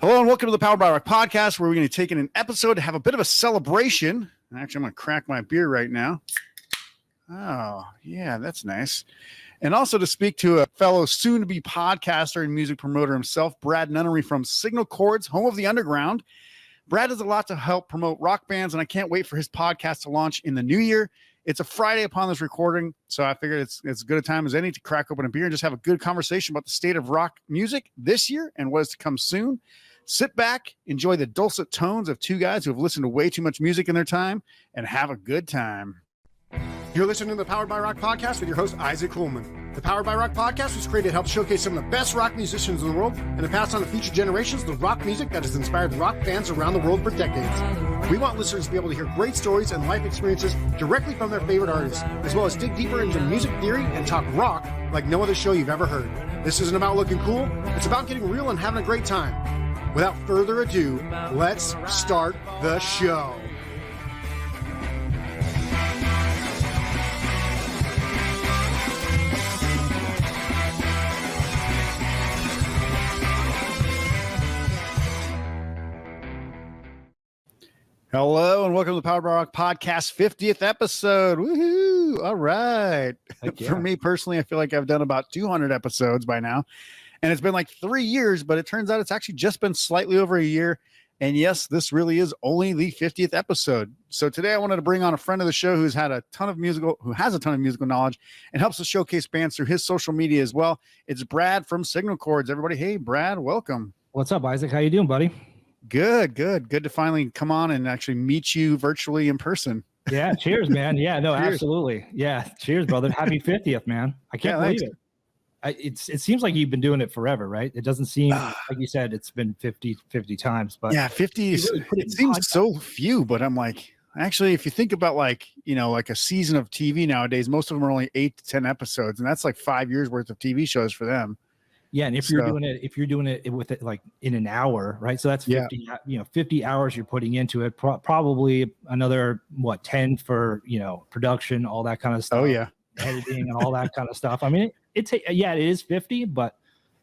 Hello and welcome to the Powered by Rock podcast, where we're going to take in an episode to have a bit of a celebration. Actually, I'm going to crack my beer right now. Oh, yeah, that's nice. And also to speak to a fellow soon-to-be podcaster and music promoter himself, Brad Nunnery from Signal Chords, Home of the Underground. Brad does a lot to help promote rock bands, and I can't wait for his podcast to launch in the new year. It's a Friday upon this recording, so I figured it's as good a time as any to crack open a beer and just have a good conversation about the state of rock music this year and what is to come soon. Sit back, enjoy the dulcet tones of two guys who have listened to way too much music in their time, and have a good time. You're listening to the Powered by Rock podcast with your host, Isaac Coleman. The Powered by Rock podcast was created to help showcase some of the best rock musicians in the world and to pass on to future generations the rock music that has inspired rock fans around the world for decades. We want listeners to be able to hear great stories and life experiences directly from their favorite artists, as well as dig deeper into music theory and talk rock like no other show you've ever heard. This isn't about looking cool, it's about getting real and having a great time. Without further ado, let's start the show. Hello and welcome to the Powered by Rock podcast 50th episode. Woohoo! All right. Yeah. For me personally, I feel like I've done about 200 episodes by now. And it's been like 3 years, but it turns out it's actually just been slightly over a year. And yes, this really is only the 50th episode. So today I wanted to bring on a friend of the show who has a ton of musical knowledge and helps us showcase bands through his social media as well. It's Brad from Signal Chords. Everybody, hey, Brad, welcome. What's up, Isaac? How you doing, buddy? Good to finally come on and actually meet you virtually in person. Yeah, cheers, man. Yeah, no, cheers. Absolutely. Yeah, cheers, brother. Happy 50th, man. I can't believe it. It seems like you've been doing it forever, right? It doesn't seem like you said it's been 50 times, but yeah, 50 really it seems so few, but I'm like, actually, if you think about like a season of TV nowadays, most of them are only 8 to 10 episodes, and that's like 5 years worth of TV shows for them. Yeah, and if you're doing it with it like in an hour, right? So that's 50, 50 hours you're putting into it. Probably another 10 for production, all that kind of stuff. Oh yeah, editing and all that kind of stuff. I mean, it is 50, but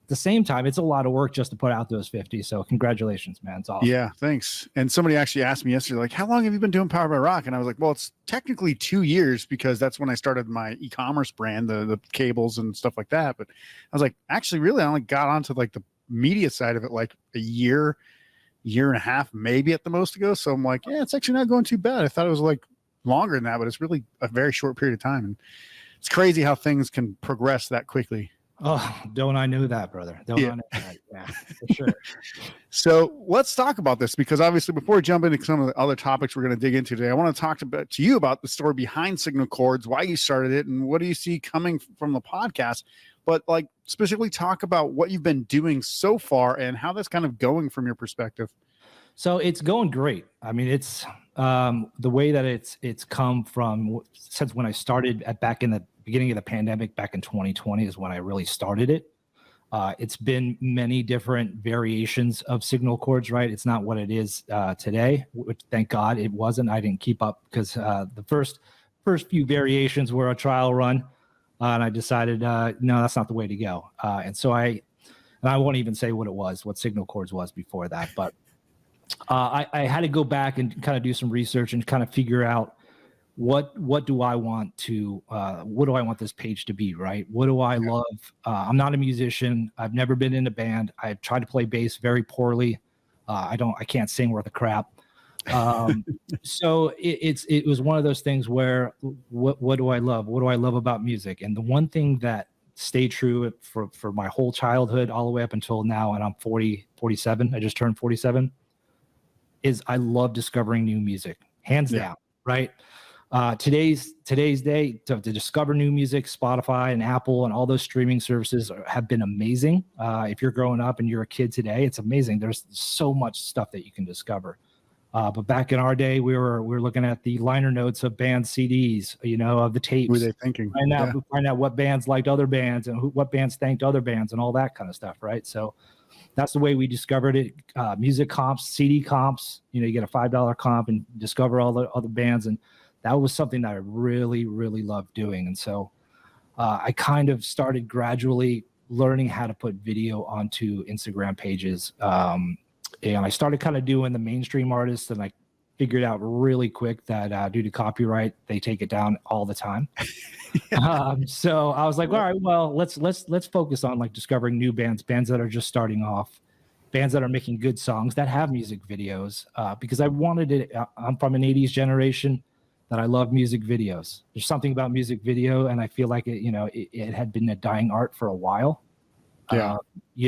at the same time, it's a lot of work just to put out those 50. So congratulations, man. It's awesome. Yeah, thanks. And somebody actually asked me yesterday, like, how long have you been doing Powered by Rock? And I was like, well, it's technically 2 years because that's when I started my e-commerce brand, the cables and stuff like that. But I was like, actually, really, I only got onto like the media side of it like a year and a half, maybe at the most ago. So I'm like, yeah, it's actually not going too bad. I thought it was like longer than that, but it's really a very short period of time. And it's crazy how things can progress that quickly. Oh, don't I know that, brother? I know that? Yeah, for sure. So let's talk about this because obviously before we jump into some of the other topics we're going to dig into today, I want to talk to you about the story behind Signal Chords, why you started it, and what do you see coming from the podcast. But like specifically talk about what you've been doing so far and how that's kind of going from your perspective. So it's going great. I mean, it's the way that it's come from since when I started back in the beginning of the pandemic back in 2020 is when I really started it. It's been many different variations of Signal Chords, right? It's not what it is today, which thank God it wasn't. I didn't keep up because the first few variations were a trial run, and I decided no, that's not the way to go. And I won't even say what Signal Chords was before that, but I had to go back and kind of do some research and kind of figure out what do I want this page to be, right? What do I love? I'm not a musician. I've never been in a band. I've tried to play bass very poorly. I can't sing worth a crap. So it was one of those things where what do I love? What do I love about music? And the one thing that stayed true for my whole childhood all the way up until now, and I'm 47. I just turned 47. Is I love discovering new music, hands down, right? Today's day to discover new music, Spotify and Apple and all those streaming services have been amazing. If you're growing up and you're a kid today, it's amazing. There's so much stuff that you can discover. But back in our day, we were looking at the liner notes of band CDs, of the tapes. What were they thinking? Find out what bands liked other bands and what bands thanked other bands and all that kind of stuff, right? So that's the way we discovered it. Music comps, CD comps, you get a $5 comp and discover all the other bands. And that was something that I really, really loved doing. And so I kind of started gradually learning how to put video onto Instagram pages. And I started kind of doing the mainstream artists, and I figured out really quick that due to copyright, they take it down all the time. So I was like, all right, well, let's focus on like discovering new bands that are just starting off, bands that are making good songs that have music videos, because I wanted it. I'm from an 80s generation that I love music videos. There's something about music video, and I feel like it had been a dying art for a while. Yeah.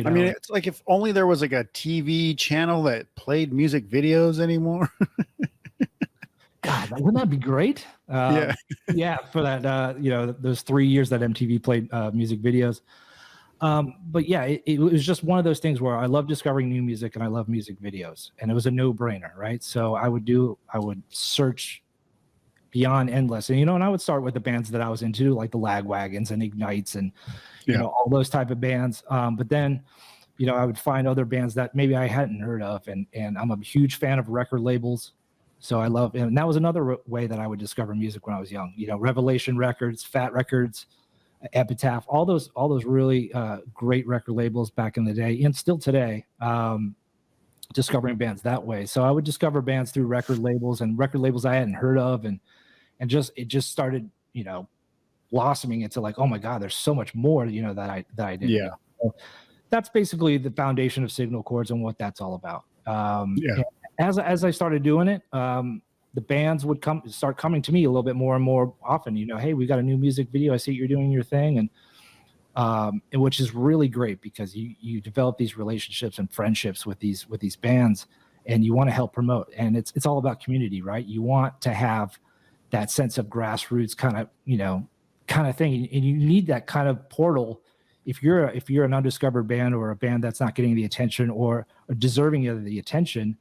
I mean, it's like if only there was like a TV channel that played music videos anymore. God, wouldn't that be great? Yeah, for that, those 3 years that MTV played music videos. But yeah, it was just one of those things where I love discovering new music and I love music videos, and it was a no-brainer, right? So I would search beyond endless, and I would start with the bands that I was into, like the Lagwagons and Ignites and all those type of bands. But then I would find other bands that maybe I hadn't heard of, and I'm a huge fan of record labels. So I love, and that was another way that I would discover music when I was young. Revelation Records, Fat Records, Epitaph, all those really great record labels back in the day, and still today. Discovering bands that way. So I would discover bands through record labels and record labels I hadn't heard of, and it just started, blossoming into like, oh my God, there's so much more, that I did. Yeah. So that's basically the foundation of Signal Chords and what that's all about. As I started doing it, the bands would start coming to me a little bit more and more often. Hey, we got a new music video. I see you're doing your thing, and which is really great because you develop these relationships and friendships with these bands, and you want to help promote. And it's all about community, right? You want to have that sense of grassroots kind of thing, and you need that kind of portal. If you're an undiscovered band or a band that's not getting the attention or deserving of the attention,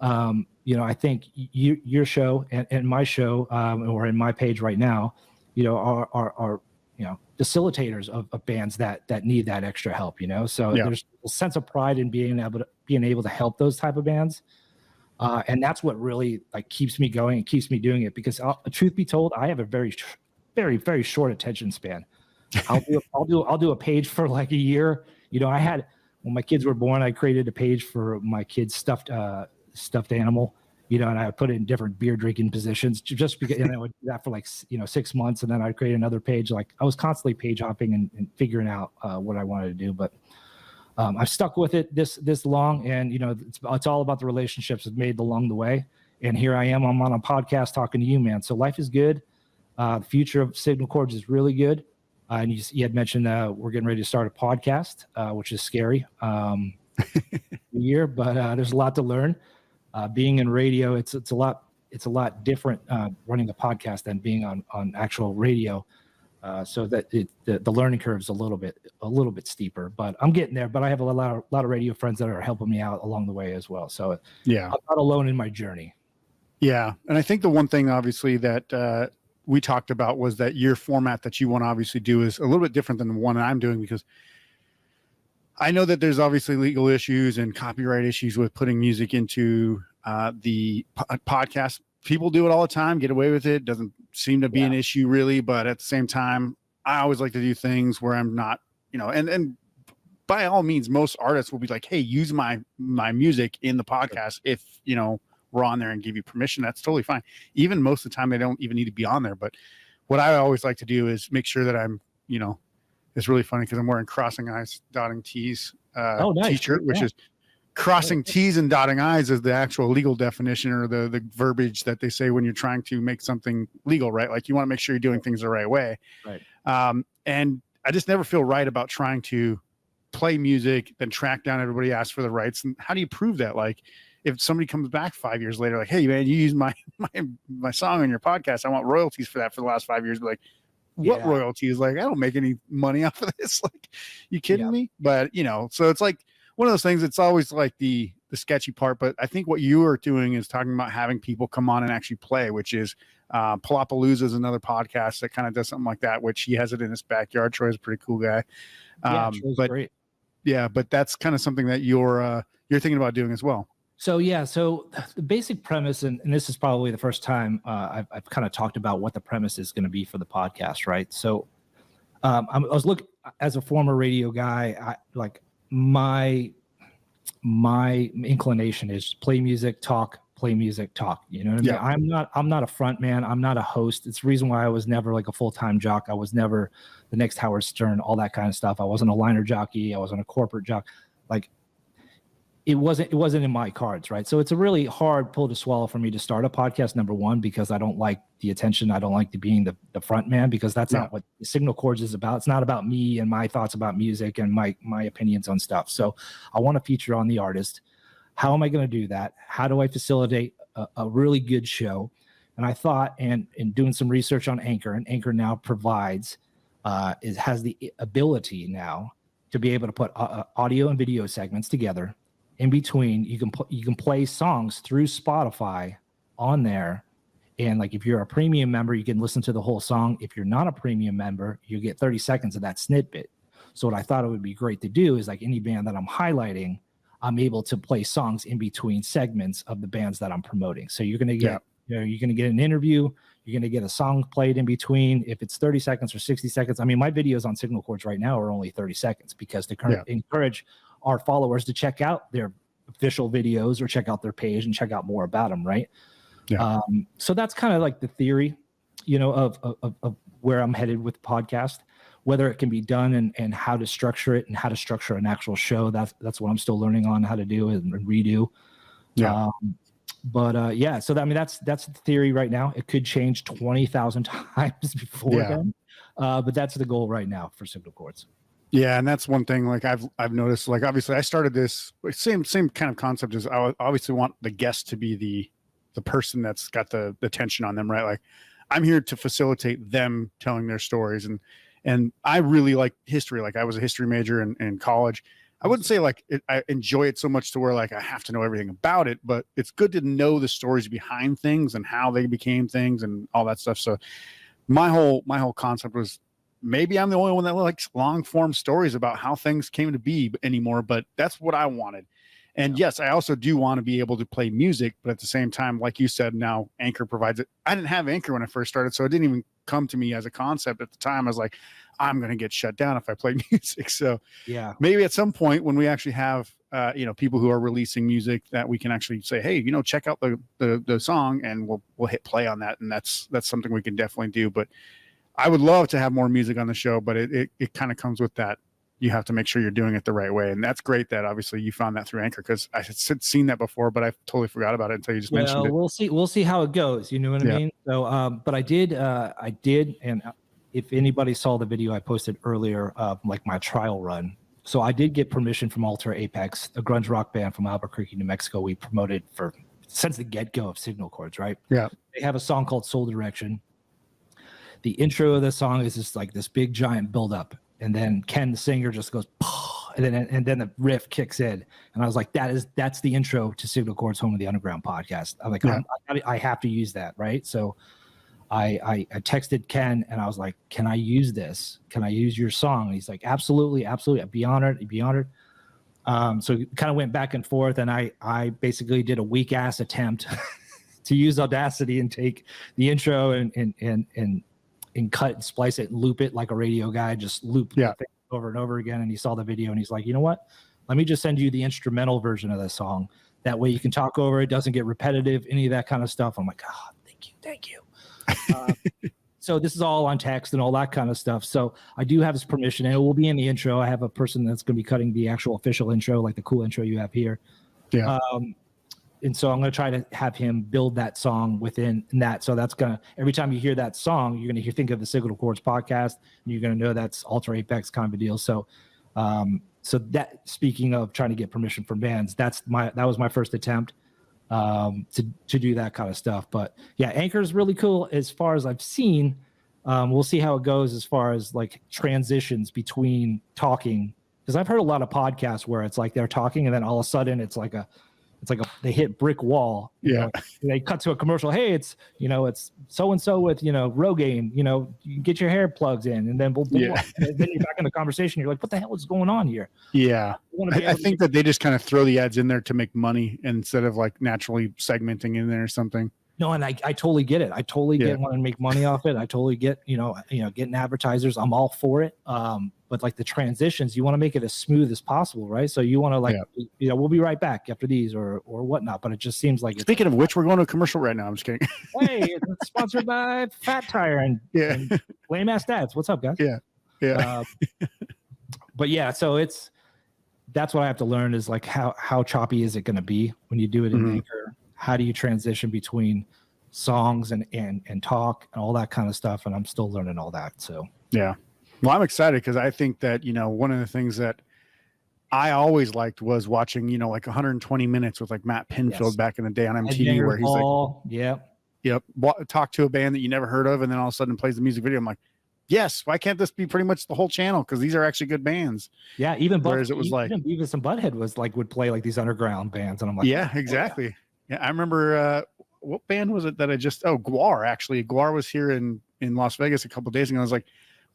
I think your show and my show, or in my page right now, are facilitators of bands that need that extra help. So there's a sense of pride in being able to help those type of bands, and that's what really like keeps me going and keeps me doing it. Because truth be told, I have a very, very, very short attention span. I'll do a page for like a year. I had, when my kids were born, I created a page for my kid's stuffed animal, and I would put it in different beer drinking positions just because, I would do that for like, 6 months. And then I'd create another page. Like I was constantly page hopping and figuring out what I wanted to do. But I've stuck with it this long, and, it's all about the relationships I've made along the way. And here I am, I'm on a podcast talking to you, man. So life is good. The future of Signal Chords is really good. And you had mentioned we're getting ready to start a podcast, which is scary year, but there's a lot to learn. Being in radio, it's a lot different running a podcast than being on actual radio. So that the learning curve is a little bit steeper, but I'm getting there. But I have a lot of radio friends that are helping me out along the way as well. So I'm not alone in my journey. Yeah, and I think the one thing obviously that we talked about was that your format that you want to obviously do is a little bit different than the one I'm doing, because I know that there's obviously legal issues and copyright issues with putting music into the podcast. People do it all the time, get away with it. Doesn't seem to be an issue really, but at the same time, I always like to do things where I'm not, and by all means, most artists will be like, hey, use my music in the podcast if, we're on there and give you permission. That's totally fine. Even most of the time, they don't even need to be on there. But what I always like to do is make sure that I'm, it's really funny because I'm wearing crossing I's, dotting T's nice. T-shirt, which is crossing T's and dotting I's is the actual legal definition, or the verbiage that they say when you're trying to make something legal, right? Like you want to make sure you're doing things the right way. Right. And I just never feel right about trying to play music, then track down everybody, ask for the rights. And how do you prove that? Like, if somebody comes back 5 years later, like, hey man, you used my song on your podcast, I want royalties for that for the last 5 years. Be like, what royalties? Like, I don't make any money off of this. Like, you kidding me? But so it's like one of those things. It's always like the sketchy part. But I think what you are doing is talking about having people come on and actually play, which is Palapalooza is another podcast that kind of does something like that, which he has it in his backyard. Troy's a pretty cool guy. But great. Yeah, but that's kind of something that you're thinking about doing as well. So the basic premise, and this is probably the first time I've kind of talked about what the premise is going to be for the podcast, right? So I was looking, as a former radio guy, my my inclination is play music, talk, play music, talk. You know what I mean? I'm not a front man. I'm not a host. It's the reason why I was never like a full-time jock. I was never the next Howard Stern, all that kind of stuff. I wasn't a liner jockey. I wasn't a corporate jock. Like it wasn't in my cards, right? So it's a really hard pill to swallow for me to start a podcast, number one, because I don't like the attention. I don't like being the front man, because that's not what Signal Chords is about. It's not about me and my thoughts about music and my opinions on stuff. So I want to feature on the artist. How am I going to do that? How do I facilitate a really good show? And I thought, and in doing some research on Anchor, and Anchor now provides, it has the ability now to be able to put audio and video segments together. In between, you can play songs through Spotify on there, and like if you're a premium member, you can listen to the whole song. If you're not a premium member, you get 30 seconds of that snippet. So what I thought it would be great to do is, like any band that I'm highlighting, I'm able to play songs in between segments of the bands that I'm promoting. So you're gonna get you're gonna get an interview, you're gonna get a song played in between. If it's 30 seconds or 60 seconds, I mean, my videos on Signal Chords right now are only 30 seconds because to encourage our followers to check out their official videos or check out their page and check out more about them, right? So that's kind of like the theory, of where I'm headed with the podcast. Whether it can be done and how to structure it and how to structure an actual show, that's what I'm still learning on how to do and redo. So that's the theory right now. It could change 20,000 times before then, but that's the goal right now for Signal Chords. Yeah, and that's one thing. Like I've noticed. Like obviously, I started this same kind of concept as I obviously want the guest to be the person that's got the attention on them, right? Like I'm here to facilitate them telling their stories, and I really like history. Like I was a history major in college. I wouldn't say like I enjoy it so much to where like I have to know everything about it, but it's good to know the stories behind things and how they became things and all that stuff. So my whole concept was, maybe I'm the only one that likes long form stories about how things came to be anymore, but that's what I wanted. And yes, I also do want to be able to play music, but at the same time, like you said, now Anchor provides it. I didn't have Anchor when I first started, so it didn't even come to me as a concept at the time. I was like, I'm going to get shut down if I play music. So maybe at some point when we actually have, people who are releasing music, that we can actually say, hey, check out the song, and we'll hit play on that. And that's something we can definitely do. But I would love to have more music on the show, but it kind of comes with that. You have to make sure you're doing it the right way. And that's great that obviously you found that through Anchor, because I had seen that before, but I totally forgot about it until you just mentioned it. We'll see how it goes. You know what I mean? So, but I did. And if anybody saw the video I posted earlier, like my trial run. So I did get permission from Alter Apex, a grunge rock band from Albuquerque, New Mexico. We promoted since the get-go of Signal Chords, right? Yeah. They have a song called Soul Direction. The intro of the song is just like this big giant buildup. And then Ken, the singer, just goes, and then the riff kicks in, and I was like, that's the intro to Signal Chords Home of the Underground podcast. I'm like, I have to use that, right? So I texted Ken, and I was like, can I use this? Can I use your song? And he's like, absolutely. I'd be honored. So it kind of went back and forth, and I basically did a weak ass attempt to use Audacity and take the intro and cut and splice it and loop it like a radio guy, just loop the thing over and over again. And he saw the video and he's like, you know what? Let me just send you the instrumental version of the song. That way you can talk over it. Doesn't get repetitive, any of that kind of stuff. I'm like, thank you. So this is all on text and all that kind of stuff. So I do have his permission, and it will be in the intro. I have a person that's going to be cutting the actual official intro, like the cool intro you have here. Yeah. And so I'm going to try to have him build that song within that. So that's going to, every time you hear that song, you're going to think of the Signal Chords podcast, and you're going to know that's Alter Apex kind of a deal. So, so that, speaking of trying to get permission from bands, that was my first attempt to do that kind of stuff. But yeah, Anchor is really cool as far as I've seen. We'll see how it goes as far as like transitions between talking, because I've heard a lot of podcasts where it's like they're talking and then all of a sudden it's like they hit brick wall. They cut to a commercial. Hey, it's so-and-so with, Rogaine, you get your hair plugs in, and then and then you're back in the conversation. You're like, what the hell is going on here? Yeah. I think that they just kind of throw the ads in there to make money instead of like naturally segmenting in there or something. No, and I totally get it. I totally get wanting to make money off it. I totally get, getting advertisers. I'm all for it. but like the transitions, you want to make it as smooth as possible, right? So you want to like, we'll be right back after these or whatnot. But it just seems like Speaking of which, we're going to a commercial right now. I'm just kidding. Hey, it's sponsored by Fat Tire and Lame Ass Dads. What's up, guys? Yeah. But yeah, so that's what I have to learn is like how choppy is it going to be when you do it in Anchor? How do you transition between songs and talk and all that kind of stuff? And I'm still learning all that. So yeah. Well, I'm excited because I think that, one of the things that I always liked was watching, like 120 minutes with like Matt Pinfield back in the day on MTV where he's talk to a band that you never heard of and then all of a sudden plays the music video. I'm like, yes, why can't this be pretty much the whole channel? Because these are actually good bands. Yeah, even Beavis and Butthead would play like these underground bands. And I'm like, yeah, exactly. Yeah, I remember what band was it that Gwar, actually. Gwar was here in Las Vegas a couple of days ago. I was like,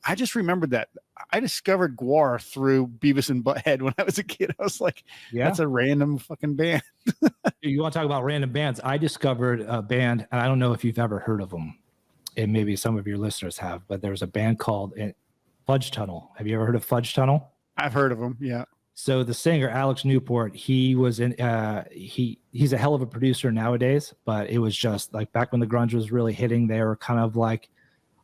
I just remembered that I discovered Gwar through Beavis and Butthead when I was a kid. I was like, that's a random fucking band. You want to talk about random bands? I discovered a band, and I don't know if you've ever heard of them, and maybe some of your listeners have, but there's a band called Fudge Tunnel. Have you ever heard of Fudge Tunnel? I've heard of them, yeah. So the singer, Alex Newport, he was in, he's a hell of a producer nowadays, but it was just like back when the grunge was really hitting, they were kind of like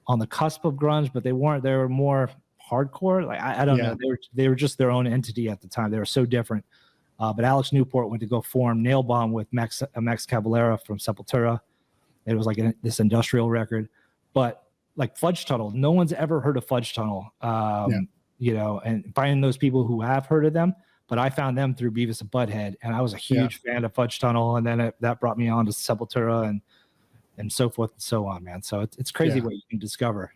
on the cusp of grunge, but they were more hardcore. Like, I don't know. They were just their own entity at the time. They were so different. But Alex Newport went to go form Nail Bomb with Max Cavalera from Sepultura. It was like this industrial record, but like Fudge Tunnel, no one's ever heard of Fudge Tunnel. And finding those people who have heard of them, but I found them through Beavis and Butthead, and I was a huge fan of Fudge Tunnel, and then that brought me on to Sepultura and so forth and so on, man. So it's crazy what you can discover.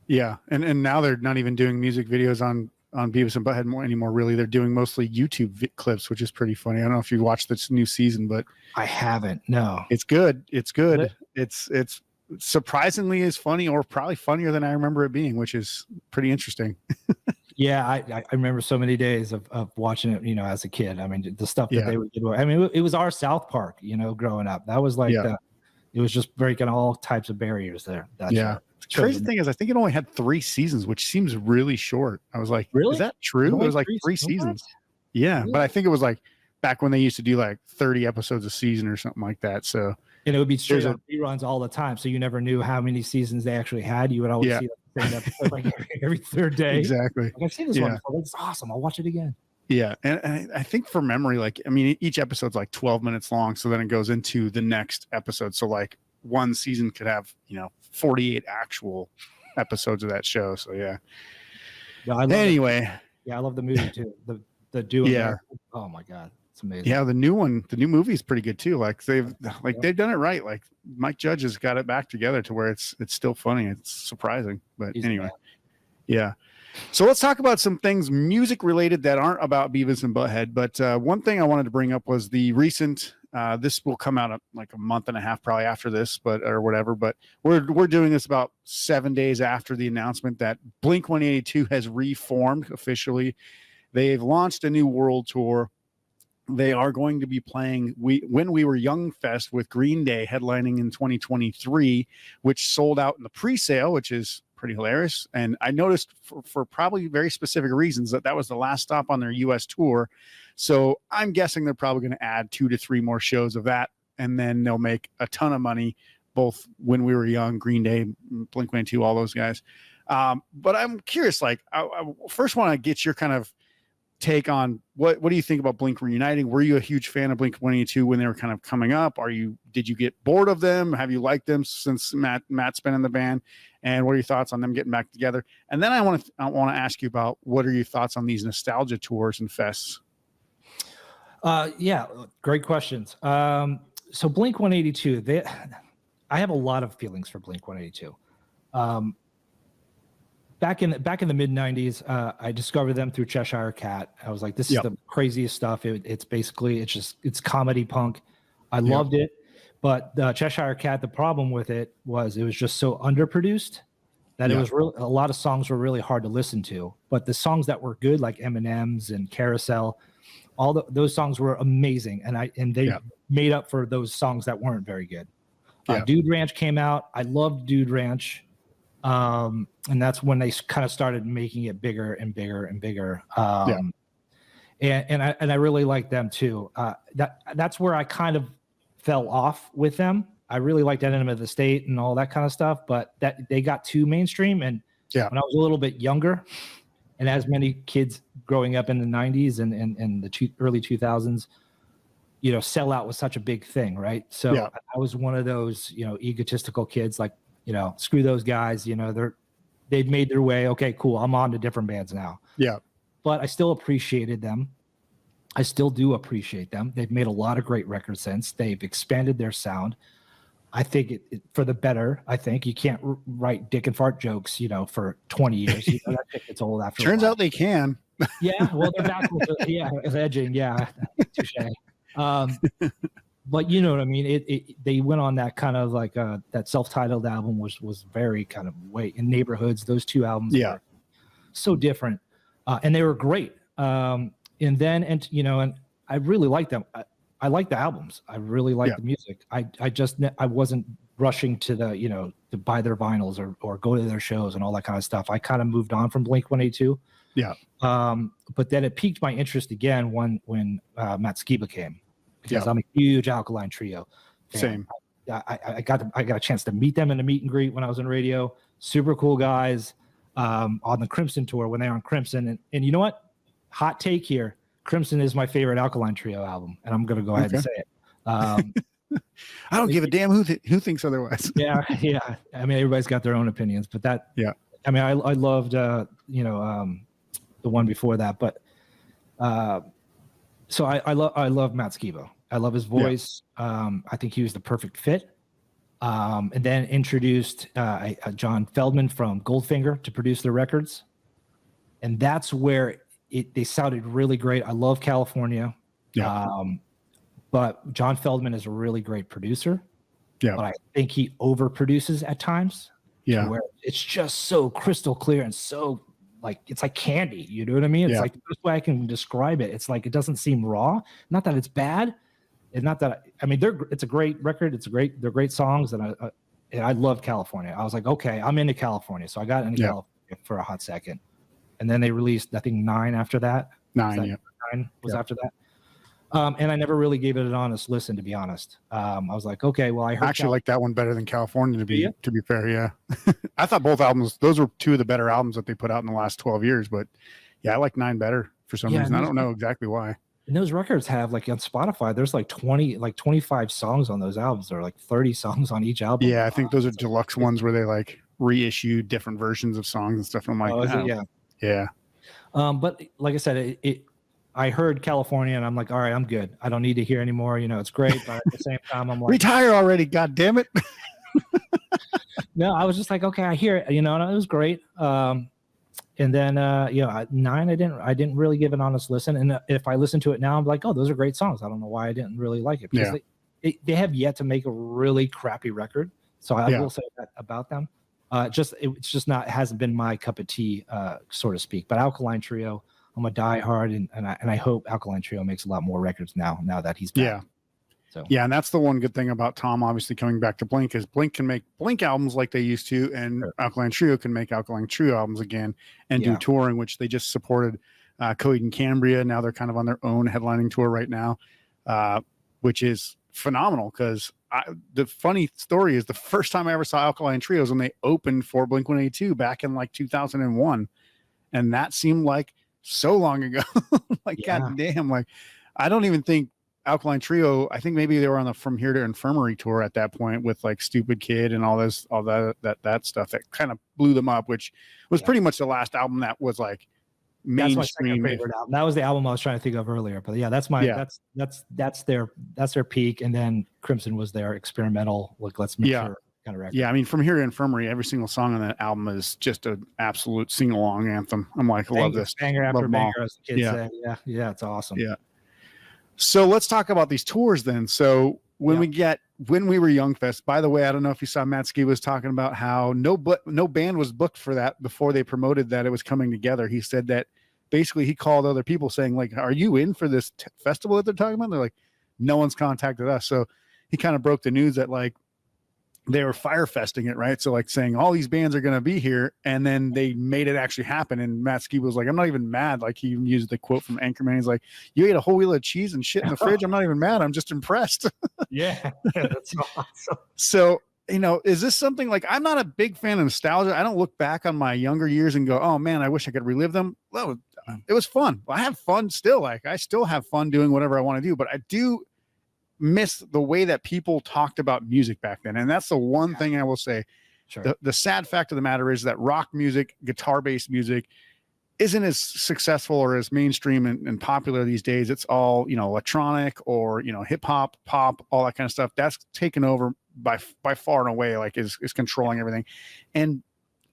Yeah, and now they're not even doing music videos on Beavis and Butthead anymore. Really, they're doing mostly YouTube clips, which is pretty funny. I don't know if you watched this new season, but I haven't. No, it's good. It's good. It's surprisingly is funny, or probably funnier than I remember it being, which is pretty interesting. Yeah, I remember so many days of watching it, as a kid. I mean, the stuff that they would do. I mean, it was our South Park, growing up. That was like, it was just breaking all types of barriers there. The crazy thing is, I think it only had 3 seasons, which seems really short. I was like, really? Is that true? It was like 3 seasons. Yeah, really? But I think it was like back when they used to do like 30 episodes a season or something like that. So, and it would be straight up reruns all the time. So you never knew how many seasons they actually had. You would always see the same episode like every third day. Exactly. Like, I've seen this one before. It's awesome. I'll watch it again. Yeah. And I think from memory, like, I mean, each episode's like 12 minutes long. So then it goes into the next episode. So like one season could have, 48 actual episodes of that show. So yeah. I love the movie too. The duo. Yeah. Oh my God. It's amazing. Yeah, the new movie is pretty good too. Like they've done it right. Like Mike Judge has got it back together to where it's still funny. It's surprising, but anyway, yeah. So let's talk about some things music related that aren't about Beavis and Butthead. But one thing I wanted to bring up was the recent. This will come out like a month and a half probably after this, or whatever. But we're doing this about 7 days after the announcement that Blink-182 has reformed officially. They've launched a new world tour. They are going to be playing When We Were Young Fest with Green Day headlining in 2023, which sold out in the pre-sale, which is pretty hilarious. And I noticed for probably very specific reasons that was the last stop on their US tour. So I'm guessing they're probably going to add 2 to 3 more shows of that. And then they'll make a ton of money, both When We Were Young, Green Day, Blink-182, all those guys. But I'm curious, like, I first want to get your kind of take on what do you think about Blink reuniting? Were you a huge fan of Blink-182 when they were kind of coming up? Did you get bored of them? Have you liked them since Matt's been in the band? And what are your thoughts on them getting back together? And then I want to ask you about what are your thoughts on these nostalgia tours and fests? Yeah, great questions. So Blink-182, I have a lot of feelings for Blink-182. Back in the mid 90s, I discovered them through Cheshire Cat. I was like, this is the craziest stuff. It's comedy punk. I loved it. But Cheshire Cat, the problem with it was just so underproduced that it was really, a lot of songs were really hard to listen to. But the songs that were good, like M&M's and Carousel, those songs were amazing. And they made up for those songs that weren't very good. Dude Ranch came out. I loved Dude Ranch. And that's when they kind of started making it bigger and bigger and bigger. And I really like them too. That's where I kind of fell off with them. I really liked Enema of the State and all that kind of stuff, but that they got too mainstream. And when I was a little bit younger, and as many kids growing up in the 90s and the early 2000s, sellout was such a big thing, right? So I was one of those, egotistical kids, like, screw those guys, they've made their way. Okay, cool. I'm on to different bands now. Yeah. But I still appreciated them. I still do appreciate them. They've made a lot of great records since. They've expanded their sound. I think it for the better. I think you can't write dick and fart jokes, for 20 years. That shit gets old after. Turns out they can. Yeah, well, they're back with it's edging. Yeah, touche. But you know what I mean. They went on that kind of like that self-titled album was very kind of in Neighborhoods. Those two albums were so different, and they were great. And I really liked them. I like the albums. I really like the music. I wasn't rushing to to buy their vinyls or go to their shows and all that kind of stuff. I kind of moved on from Blink-182. Yeah. But then it piqued my interest again when Matt Skiba came, because I'm a huge Alkaline Trio fan. Same. I got a chance to meet them in a meet and greet when I was in radio. Super cool guys on the Crimson tour when they were on Crimson. And you know what? Hot take here. Crimson is my favorite Alkaline Trio album, and I'm going to go ahead and say it. I don't give a damn who thinks otherwise. Yeah. I mean, everybody's got their own opinions, but I mean, I loved, the one before that, but so I love Matt Skiba. I love his voice. I think he was the perfect fit. And then introduced John Feldman from Goldfinger to produce their records, and that's where they sounded really great. I love California. But John Feldman is a really great producer. Yeah. But I think he overproduces at times. Yeah. Where it's just so crystal clear and so it's like candy. You know what I mean? It's like the best way I can describe it. It's like it doesn't seem raw. Not that it's bad. And not that it's a great record. They're great songs. And I love California. I was like, okay, I'm into California. So I got into California for a hot second. And then they released, I think, 9 after that. 9 was after that. And I never really gave it an honest listen, to be honest. I was like, okay, well, I heard. I actually like that one better than California, to be fair. Yeah. I thought both albums, those were two of the better albums that they put out in the last 12 years. But I like 9 better for some reason. I don't know exactly why. And those records have, like, on Spotify, there's like 25 songs on those albums, or like 30 songs on each album. Yeah, I think those are deluxe ones where they like reissue different versions of songs and stuff. I'm like, yeah. But like I said, I heard California and I'm like, all right, I'm good. I don't need to hear anymore. It's great. But at the same time, I'm like, retire already. God damn it. No, I was just like, okay, I hear it, and it was great. And then, 9, I didn't really give an honest listen. And if I listen to it now, I'm like, oh, those are great songs. I don't know why I didn't really like it, because they have yet to make a really crappy record. So I will say that about them. It hasn't been my cup of tea, so to speak. But Alkaline Trio, I'm a diehard, and I hope Alkaline Trio makes a lot more records now that he's back. Yeah. So and that's the one good thing about Tom obviously coming back to Blink, is Blink can make Blink albums like they used to, and Alkaline Trio can make Alkaline Trio albums again and do touring, which they just supported Coheed and Cambria. Now they're kind of on their own headlining tour right now, which is phenomenal, because the funny story is the first time I ever saw Alkaline Trio was when they opened for Blink-182 back in like 2001, and that seemed like so long ago. God damn, like I don't even think Alkaline Trio, I think maybe they were on the From Here to Infirmary tour at that point with like Stupid Kid and all that stuff that kind of blew them up, which was pretty much the last album that was like mainstream. That's my second favorite album. That was the album I was trying to think of earlier, but that's my that's their peak, and then Crimson was their experimental, like, let's make sure kind of record. Yeah, I mean, From Here to Infirmary, every single song on that album is just an absolute sing-along anthem. I'm like, I love this. Banger after banger, as the kids say. Yeah, it's awesome. Yeah. So let's talk about these tours then. So when we were Young Fest, by the way, I don't know if you saw Matt Ski was talking about how no band was booked for that before they promoted that it was coming together. He said that basically he called other people saying, like, are you in for this festival that they're talking about? They're like, no one's contacted us. So he kind of broke the news that, like, they were firefesting it, right? So like saying all these bands are going to be here, and then they made it actually happen. And Matt Skiba was like, I'm not even mad. Like he even used the quote from Anchorman. He's like, you ate a whole wheel of cheese and shit in the fridge. I'm not even mad. I'm just impressed. Yeah, that's awesome. So, is this something like, I'm not a big fan of nostalgia. I don't look back on my younger years and go, oh man, I wish I could relive them. Well, it was fun. I have fun still. Like I still have fun doing whatever I want to do, but I do miss the way that people talked about music back then. And that's the one thing I will say. Sure. The sad fact of the matter is that rock music, guitar-based music isn't as successful or as mainstream and popular these days. It's all, electronic or, hip hop, pop, all that kind of stuff. That's taken over by far and away, like is controlling everything. And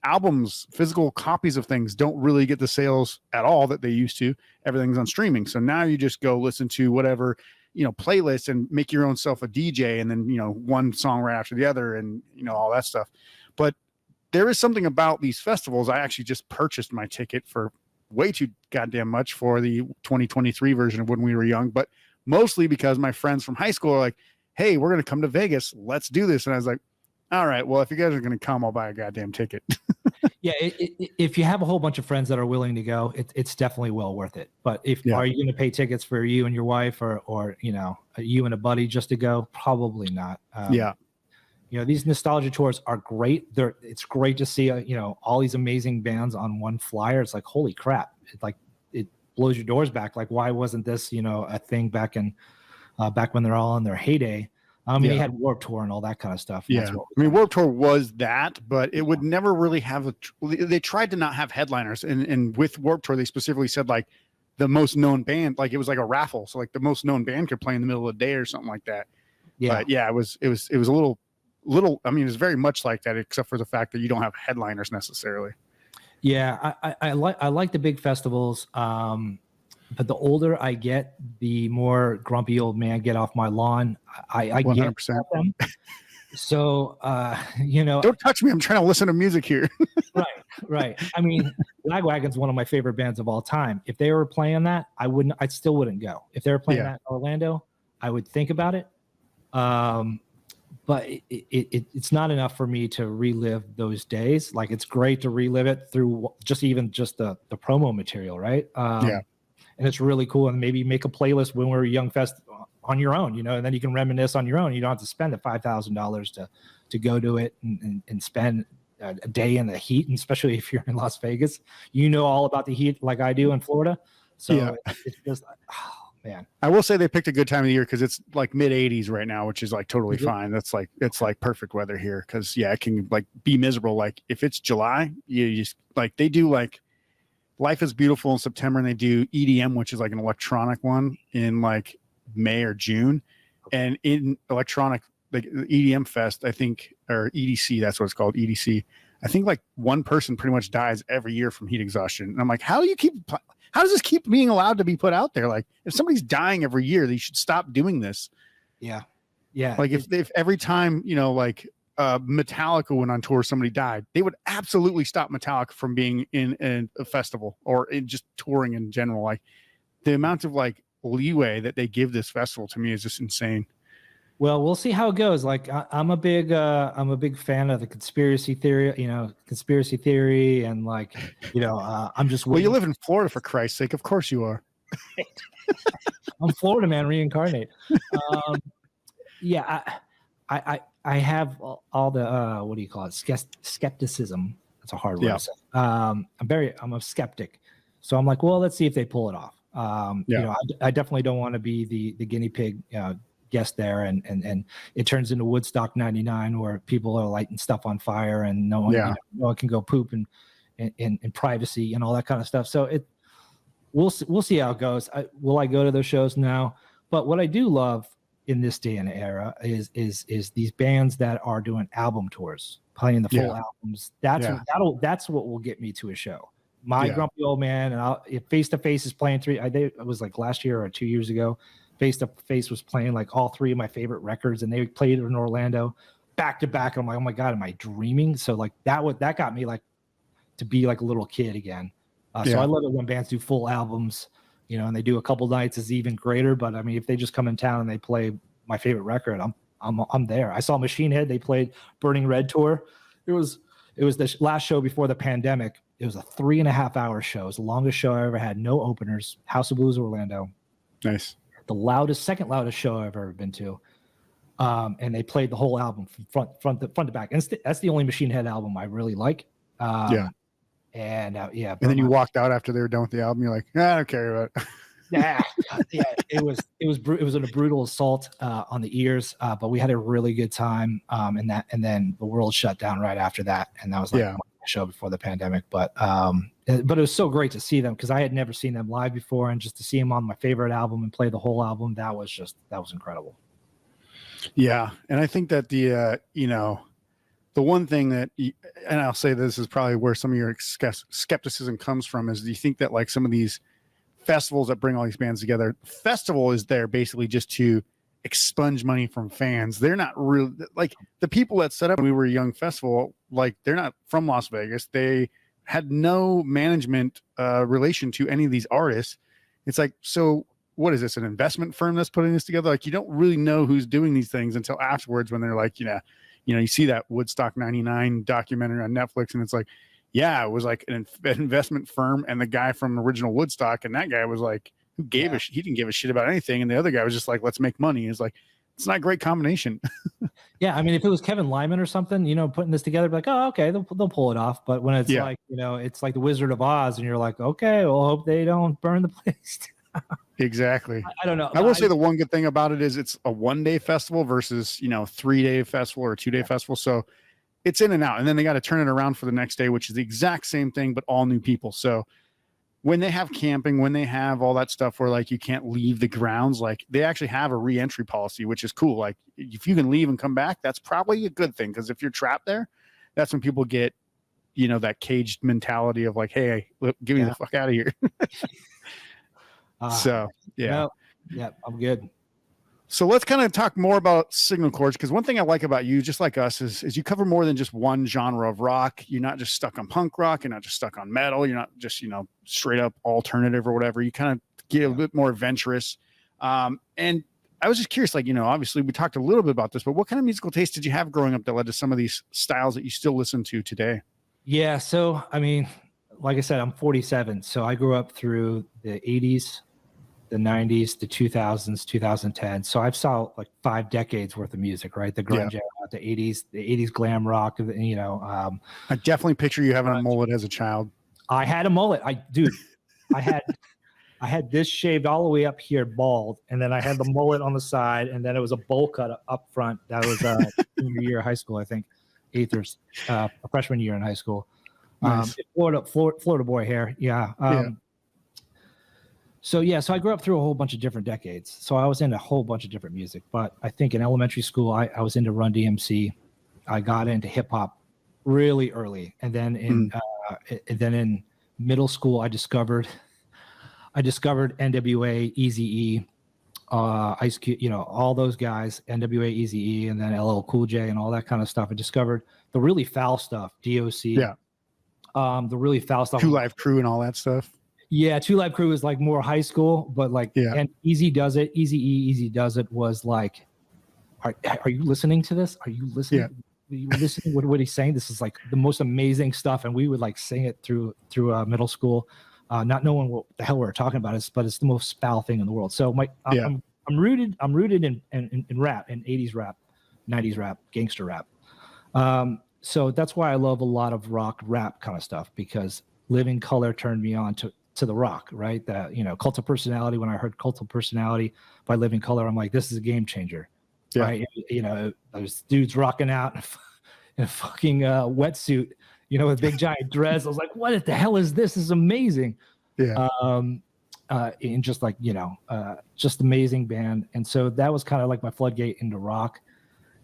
albums, physical copies of things don't really get the sales at all that they used to. Everything's on streaming. So now you just go listen to whatever, playlist and make your own self a DJ, and then, one song right after the other, and, all that stuff. But there is something about these festivals. I actually just purchased my ticket for way too goddamn much for the 2023 version of When We Were Young, but mostly because my friends from high school are like, hey, we're going to come to Vegas. Let's do this. And I was like, all right, well, if you guys are going to come, I'll buy a goddamn ticket. Yeah, if you have a whole bunch of friends that are willing to go, it's definitely well worth it. But are you going to pay tickets for you and your wife, or you and a buddy just to go? Probably not. These nostalgia tours are great. It's great to see all these amazing bands on one flyer. It's like, holy crap! It blows your doors back. Like, why wasn't this a thing back when they're all in their heyday? They had Warped Tour and all that kind of stuff. Yeah, Warped Tour was that, but it would never really have they tried to not have headliners, and with Warped Tour, they specifically said like the most known band, like it was like a raffle, so like the most known band could play in the middle of the day or something like that. Yeah, but yeah, it was a little. I mean, it's very much like that, except for the fact that you don't have headliners necessarily. Yeah, I like the big festivals. But the older I get, the more grumpy old man get off my lawn. I 100%. Get them. So, don't touch me. I'm trying to listen to music here. Right. I mean, Lagwagon's one of my favorite bands of all time. If they were playing that, I still wouldn't go. If they were playing that in Orlando, I would think about it. But it's not enough for me to relive those days. Like, it's great to relive it through just the promo material, right? And it's really cool. And maybe make a playlist When We Were Young Fest on your own, and then you can reminisce on your own. You don't have to spend the $5,000 to go to it and spend a day in the heat, and especially if you're in Las Vegas, all about the heat like I do in Florida. So it's just, oh man. I will say they picked a good time of the year because it's like mid 80s right now, which is like totally fine. That's like, it's like perfect weather here. Cause it can like be miserable. Like if it's July, you just like, they do like Life is Beautiful in September, and they do EDM, which is like an electronic one, in like May or June. And in electronic, like the EDM Fest, I think, or EDC, that's what it's called, EDC. I think like one person pretty much dies every year from heat exhaustion. And I'm like, how does this keep being allowed to be put out there? Like, if somebody's dying every year, they should stop doing this. Yeah. Like if every time, Metallica went on tour, somebody died, they would absolutely stop Metallica from being in a festival or in just touring in general. Like, the amount of like leeway that they give this festival to me is just insane. Well, we'll see how it goes. Like, I'm a big fan of the conspiracy theory, and like, I'm just well, you live in Florida, for Christ's sake. Of course you are. I'm Florida man reincarnate. I have all the what do you call it? Skepticism. That's a hard word to say. I'm a skeptic, so I'm like, well, let's see if they pull it off. I definitely don't want to be the guinea pig guest there, and it turns into Woodstock '99 where people are lighting stuff on fire and no one can go poop in privacy and all that kind of stuff. So we'll see how it goes. Will I go to those shows? No, but what I do love in this day and era is these bands that are doing album tours, playing the full albums. That's what will get me to a show. My grumpy old man, and if Face to Face is playing it was like last year or 2 years ago. Face to Face was playing like all three of my favorite records, and they played it in Orlando back to back. I'm like, oh my god, am I dreaming? So like that got me like to be like a little kid again. So I love it when bands do full albums. And they do a couple nights is even greater. But I mean, if they just come in town and they play my favorite record, I'm there. I saw Machine Head. They played Burning Red tour. It was the last show before the pandemic. It was a 3.5-hour show. It was the longest show I ever had. No openers. House of Blues, Orlando. Nice. The second loudest show I've ever been to. And they played the whole album from front to back. And that's the only Machine Head album I really like. Yeah. And And then you walked out after they were done with the album. You're like, I don't care about it. Yeah. It was a brutal assault on the ears, but we had a really good time. And then the world shut down right after that, and that was like my show before the pandemic. But it was so great to see them, because I had never seen them live before, and just to see them on my favorite album and play the whole album, that was incredible. Yeah, and I think that the one thing that, and I'll say this is probably where some of your skepticism comes from, is you think that like some of these festivals that bring all these bands together, festival is there basically just to expunge money from fans. They're not really like the people that set up when we were a young festival, like they're not from Las Vegas. They had no management relation to any of these artists. It's like, so what is this, an investment firm that's putting this together? Like, you don't really know who's doing these things until afterwards, when they're like, you see that Woodstock 99 documentary on Netflix, and it's like, yeah, it was like an investment firm and the guy from original Woodstock, and that guy was like, who gave he didn't give a shit about anything, and the other guy was just like, let's make money. It's like, it's not a great combination. Yeah, I mean, if it was Kevin Lyman or something, putting this together, like, oh, okay, they'll pull it off. But when it's like, it's like the Wizard of Oz, and you're like, okay, well, hope they don't burn the place. Exactly. I don't know. I will say the one good thing about it is it's a 1-day festival versus 3-day festival or 2-day festival. So it's in and out, and then they got to turn it around for the next day, which is the exact same thing, but all new people. So when they have camping, when they have all that stuff where like you can't leave the grounds, like they actually have a re-entry policy, which is cool. Like if you can leave and come back, that's probably a good thing, because if you're trapped there, that's when people get that caged mentality of like, hey, get me the fuck out of here. So yeah, I'm good. So let's kind of talk more about Signal Chords, because one thing I like about you, just like us, is you cover more than just one genre of rock. You're not just stuck on punk rock. You're not just stuck on metal. You're not just straight up alternative or whatever. You kind of get a bit more adventurous. And I was just curious, like, obviously we talked a little bit about this, but what kind of musical taste did you have growing up that led to some of these styles that you still listen to today? Yeah, so I mean, like I said, I'm 47, so I grew up through the 80s. The 90s, the 2000s, 2010. So I've saw like 5 decades worth of music, right? The grunge era, the 80s glam rock. I definitely picture you having a mullet as a child. I had a mullet. I had this shaved all the way up here, bald, and then I had the mullet on the side, and then it was a bowl cut up front. That was senior year of high school, I think, a freshman year in high school. Nice. Florida boy hair, yeah. So I grew up through a whole bunch of different decades. So I was into a whole bunch of different music. But I think in elementary school, I was into Run DMC. I got into hip hop really early, and then in middle school, I discovered NWA, Eazy-E, Ice Cube, all those guys, NWA, Eazy-E, and then LL Cool J and all that kind of stuff. I discovered the really foul stuff, DOC, the really foul stuff, 2 Live Crew and all that stuff. Yeah, 2 Live Crew is like more high school, but like, and Eazy Does It, Eazy it was like, are you listening to this? Are you listening? Yeah. Are you listening what he's saying? This is like the most amazing stuff, and we would like sing it through middle school, not knowing what the hell we were talking about. But it's the most foul thing in the world. So I'm rooted in rap, in 80s rap, 90s rap, gangster rap. So that's why I love a lot of rock rap kind of stuff, because Living Color turned me on to the rock, right? That, Cult of Personality. When I heard Cult of Personality by Living Color, I'm like, this is a game changer, right? Those dudes rocking out in a fucking wetsuit, with big giant dreads. I was like, what the hell is this? This is amazing. Yeah. And just like, just amazing band. And so that was kind of like my floodgate into rock,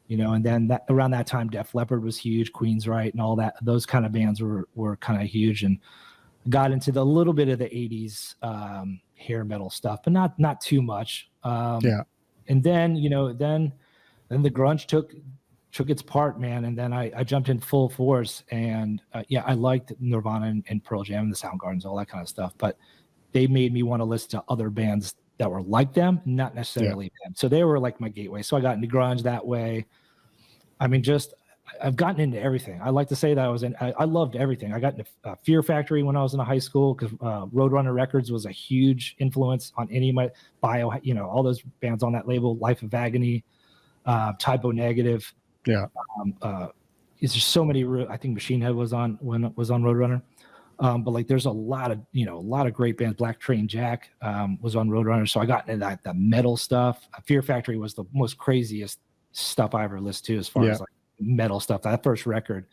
and then around that time, Def Leppard was huge, Queensryche and all that. Those kind of bands were kind of huge, and got into the little bit of the 80s hair metal stuff, but not too much. And then, then the grunge took its part, man. And then I jumped in full force, and I liked Nirvana and Pearl Jam and the Soundgardens, all that kind of stuff. But they made me want to listen to other bands that were like them, not necessarily them. So they were like my gateway. So I got into grunge that way. I mean, I've gotten into everything. I like to say that I loved everything. I got into Fear Factory when I was in high school because Roadrunner Records was a huge influence on any of my all those bands on that label, Life of Agony, Typo Negative. Yeah. It's just so many. I think Machine Head was on Roadrunner. But like there's a lot of great bands. Black Train Jack was on Roadrunner. So I got into the metal stuff. Fear Factory was the most craziest stuff I ever listened to as far as like metal stuff. That first record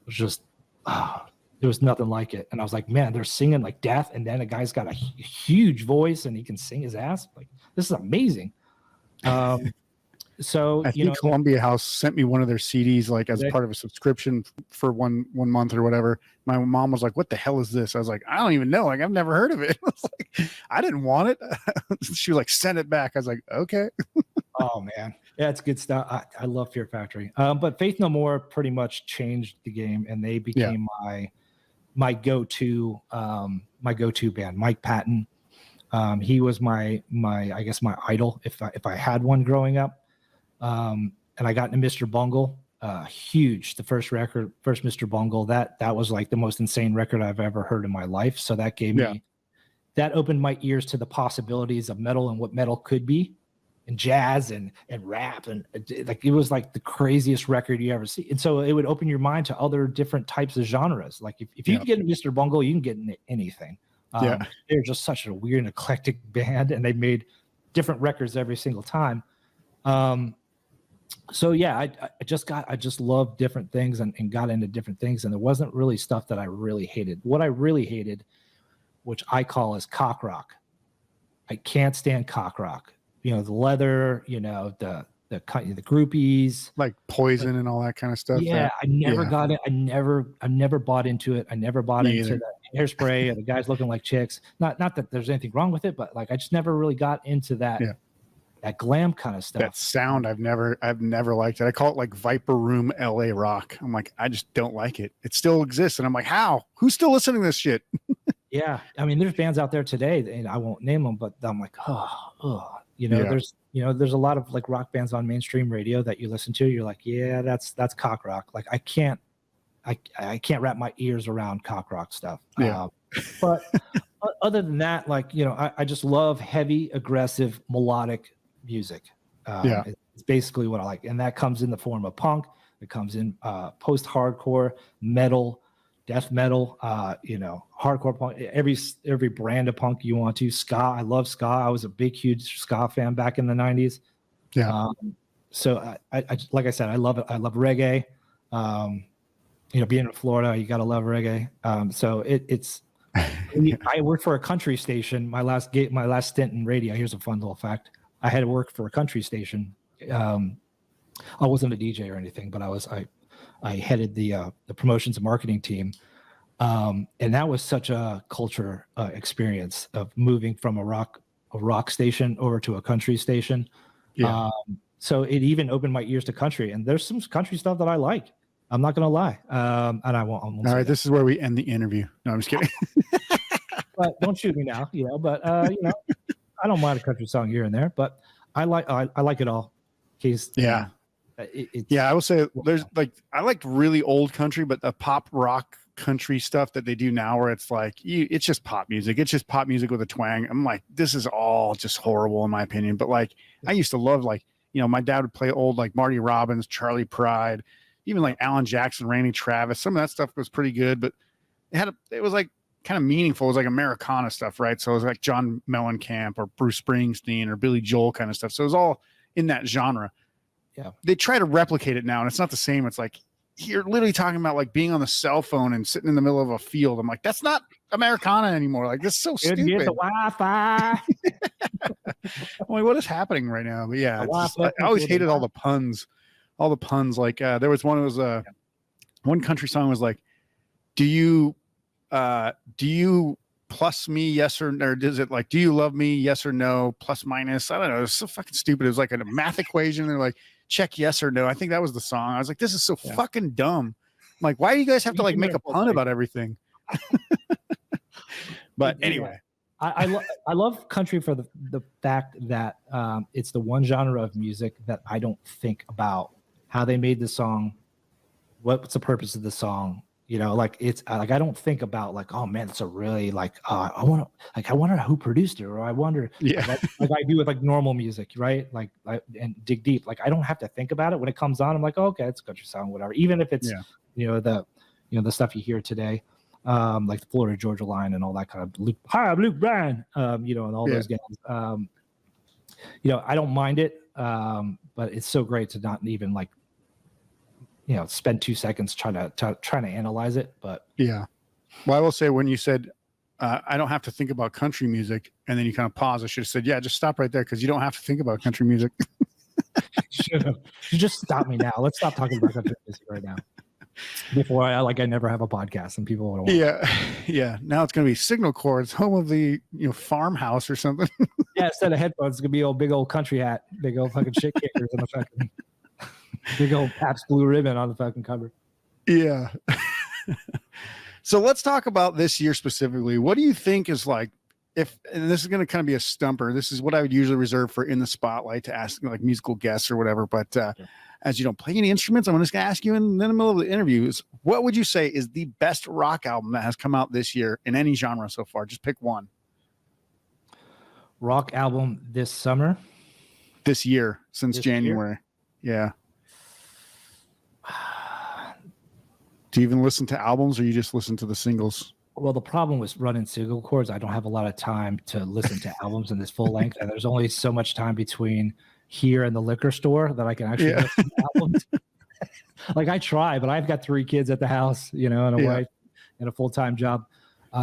was just there was nothing like it. And I was like, man, they're singing like death, and then a guy's got a huge voice and he can sing his ass. Like, this is amazing. So I think Columbia House sent me one of their CDs like as part of a subscription for one month or whatever. My mom was like, "What the hell is this?" I was like, "I don't even know. Like, I've never heard of it." I was like, I didn't want it. She was like, "Send it back." I was like, "Okay." Oh man, yeah, it's good stuff. I love Fear Factory. But Faith No More pretty much changed the game, and they became my go-to band. Mike Patton, he was my I guess my idol if I had one growing up. And I got into Mr. Bungle, huge. The first Mr. Bungle, that was like the most insane record I've ever heard in my life. So that gave me, that opened my ears to the possibilities of metal and what metal could be, and jazz and rap, and like it was like the craziest record you ever see. And so it would open your mind to other different types of genres. Like if you can get into Mr. Bungle, you can get into anything. They're just such a weird and eclectic band, and they made different records every single time. So yeah, I just loved different things and got into different things, and there wasn't really stuff that I really hated. What I really hated, which I call is cock rock. I can't stand cock rock. The leather, the groupies, like Poison and all that kind of stuff. Yeah, I never got it. I never bought into it. I never bought into the Hairspray or the guys looking like chicks. Not that there's anything wrong with it, but like I just never really got into that. Yeah. That glam kind of stuff. That sound, I've never liked it. I call it like Viper Room LA rock. I'm like, I just don't like it. It still exists, and I'm like, how? Who's still listening to this shit? Yeah, I mean, there's bands out there today, and I won't name them, but I'm like, there's a lot of like rock bands on mainstream radio that you listen to. You're like, yeah, that's cock rock. Like I can't wrap my ears around cock rock stuff. Yeah. But other than that, like I just love heavy, aggressive, melodic music. It's basically what I like, and that comes in the form of punk. It comes in post-hardcore, metal, death metal, hardcore punk, every brand of punk you want to. Ska, I love ska. I was a big, huge ska fan back in the 90s. Yeah. So I like I said, I love it. I love reggae. Being in Florida, you gotta love reggae. So it's. I worked for a country station. My last stint in radio. Here's a fun little fact. I had to work for a country station. I wasn't a DJ or anything, but I headed the promotions and marketing team. And that was such a culture experience of moving from a rock station over to a country station. Yeah. So it even opened my ears to country, and there's some country stuff that I like. I'm not gonna lie. And I won't. All right, this is where we end the interview. No, I'm just kidding. But don't shoot me now, But I don't mind a country song here and there, but I like it all. I will say there's like I liked really old country, but the pop rock country stuff that they do now, where it's like it's just pop music. It's just pop music with a twang. I'm like, this is all just horrible in my opinion. But like, I used to love my dad would play old like Marty Robbins, Charlie Pride, even like Alan Jackson, Randy Travis. Some of that stuff was pretty good, but it was like kind of meaningful. It was like Americana stuff, right? So it was like John Mellencamp or Bruce Springsteen or Billy Joel kind of stuff. So it was all in that genre. Yeah. They try to replicate it now, and it's not the same. It's like you're literally talking about like being on the cell phone and sitting in the middle of a field. I'm like, that's not Americana anymore. Like, this is so stupid. Get the Wi-Fi. I'm like, what is happening right now? But yeah, I always hated all the puns. All the puns. Like there was one. It was one country song was like, do you plus me, yes or no? Or is it like, do you love me, yes or no, plus minus? I don't know. It was so fucking stupid. It was like a math equation. They're like, check yes or no. I think that was the song. I was like, this is so fucking dumb. I'm like, why do you guys have to like make a pun about everything? But anyway, I love country for the fact that it's the one genre of music that I don't think about how they made the song, what's the purpose of the song. You know, like it's like I don't think about like, oh man, it's a really like I wonder who produced it, or I wonder like I do with like normal music, right? Like and dig deep. Like I don't have to think about it when it comes on. I'm like, oh, okay, it's a country song, whatever. Even if it's the stuff you hear today, like the Florida Georgia Line and all that kind of Luke Bryan, and all those guys. I don't mind it, but it's so great to not even like spend 2 seconds trying to analyze it. But yeah, well, I will say when you said I don't have to think about country music, and then you kind of pause, I should have said, yeah, just stop right there because you don't have to think about country music. You just stop me now. Let's stop talking about country music right now before I never have a podcast and people want to yeah. Now it's going to be Signal Chords, home of the farmhouse or something. Yeah, instead of headphones, it's going to be big old country hat, big old fucking shit kickers and a fucking big old Pabst Blue Ribbon on the fucking cover. Yeah. So let's talk about this year specifically. What do you think is like, and this is going to kind of be a stumper. This is what I would usually reserve for In the Spotlight to ask like musical guests or whatever. But as you don't play any instruments, I'm just going to ask you in the middle of the interviews, what would you say is the best rock album that has come out this year in any genre so far? Just pick one. Rock album this summer? This year, since January. Yeah. Do you even listen to albums or you just listen to the singles? Well, the problem with running Signal Chords, I don't have a lot of time to listen to albums in this full length. And there's only so much time between here and the liquor store that I can actually listen to albums. Like I try, but I've got 3 kids at the house, and a wife and a full-time job.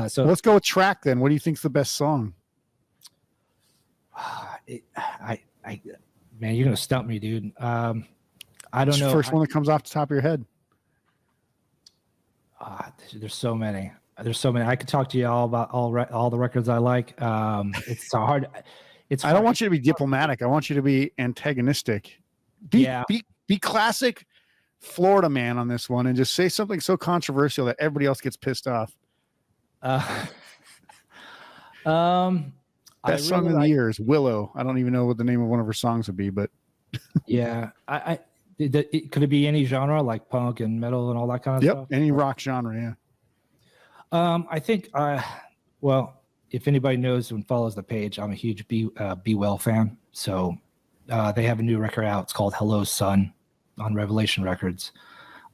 So let's go with track then. What do you think's the best song? Man, you're going to stump me, dude. I don't know. First one that comes off the top of your head. There's so many. I could talk to you all about all the records I like. It's so hard. I don't want you to be diplomatic. I want you to be antagonistic. Be classic Florida man on this one and just say something so controversial that everybody else gets pissed off. Best song of the year is Willow. I don't even know what the name of one of her songs would be, but yeah, could it be any genre like punk and metal and all that kind of stuff? Any rock genre, yeah. I think, well, if anybody knows and follows the page, I'm a huge Be Well fan. So they have a new record out. It's called Hello Sun on Revelation Records.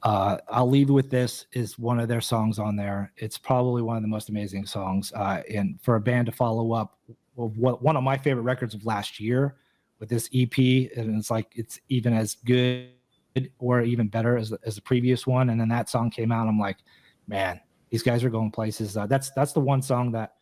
I'll leave you with this is one of their songs on there. It's probably one of the most amazing songs. And for a band to follow up one of my favorite records of last year with this EP, and it's like it's even as good or even better as the previous one. And then that song came out. I'm like, man, these guys are going places. That's the one song that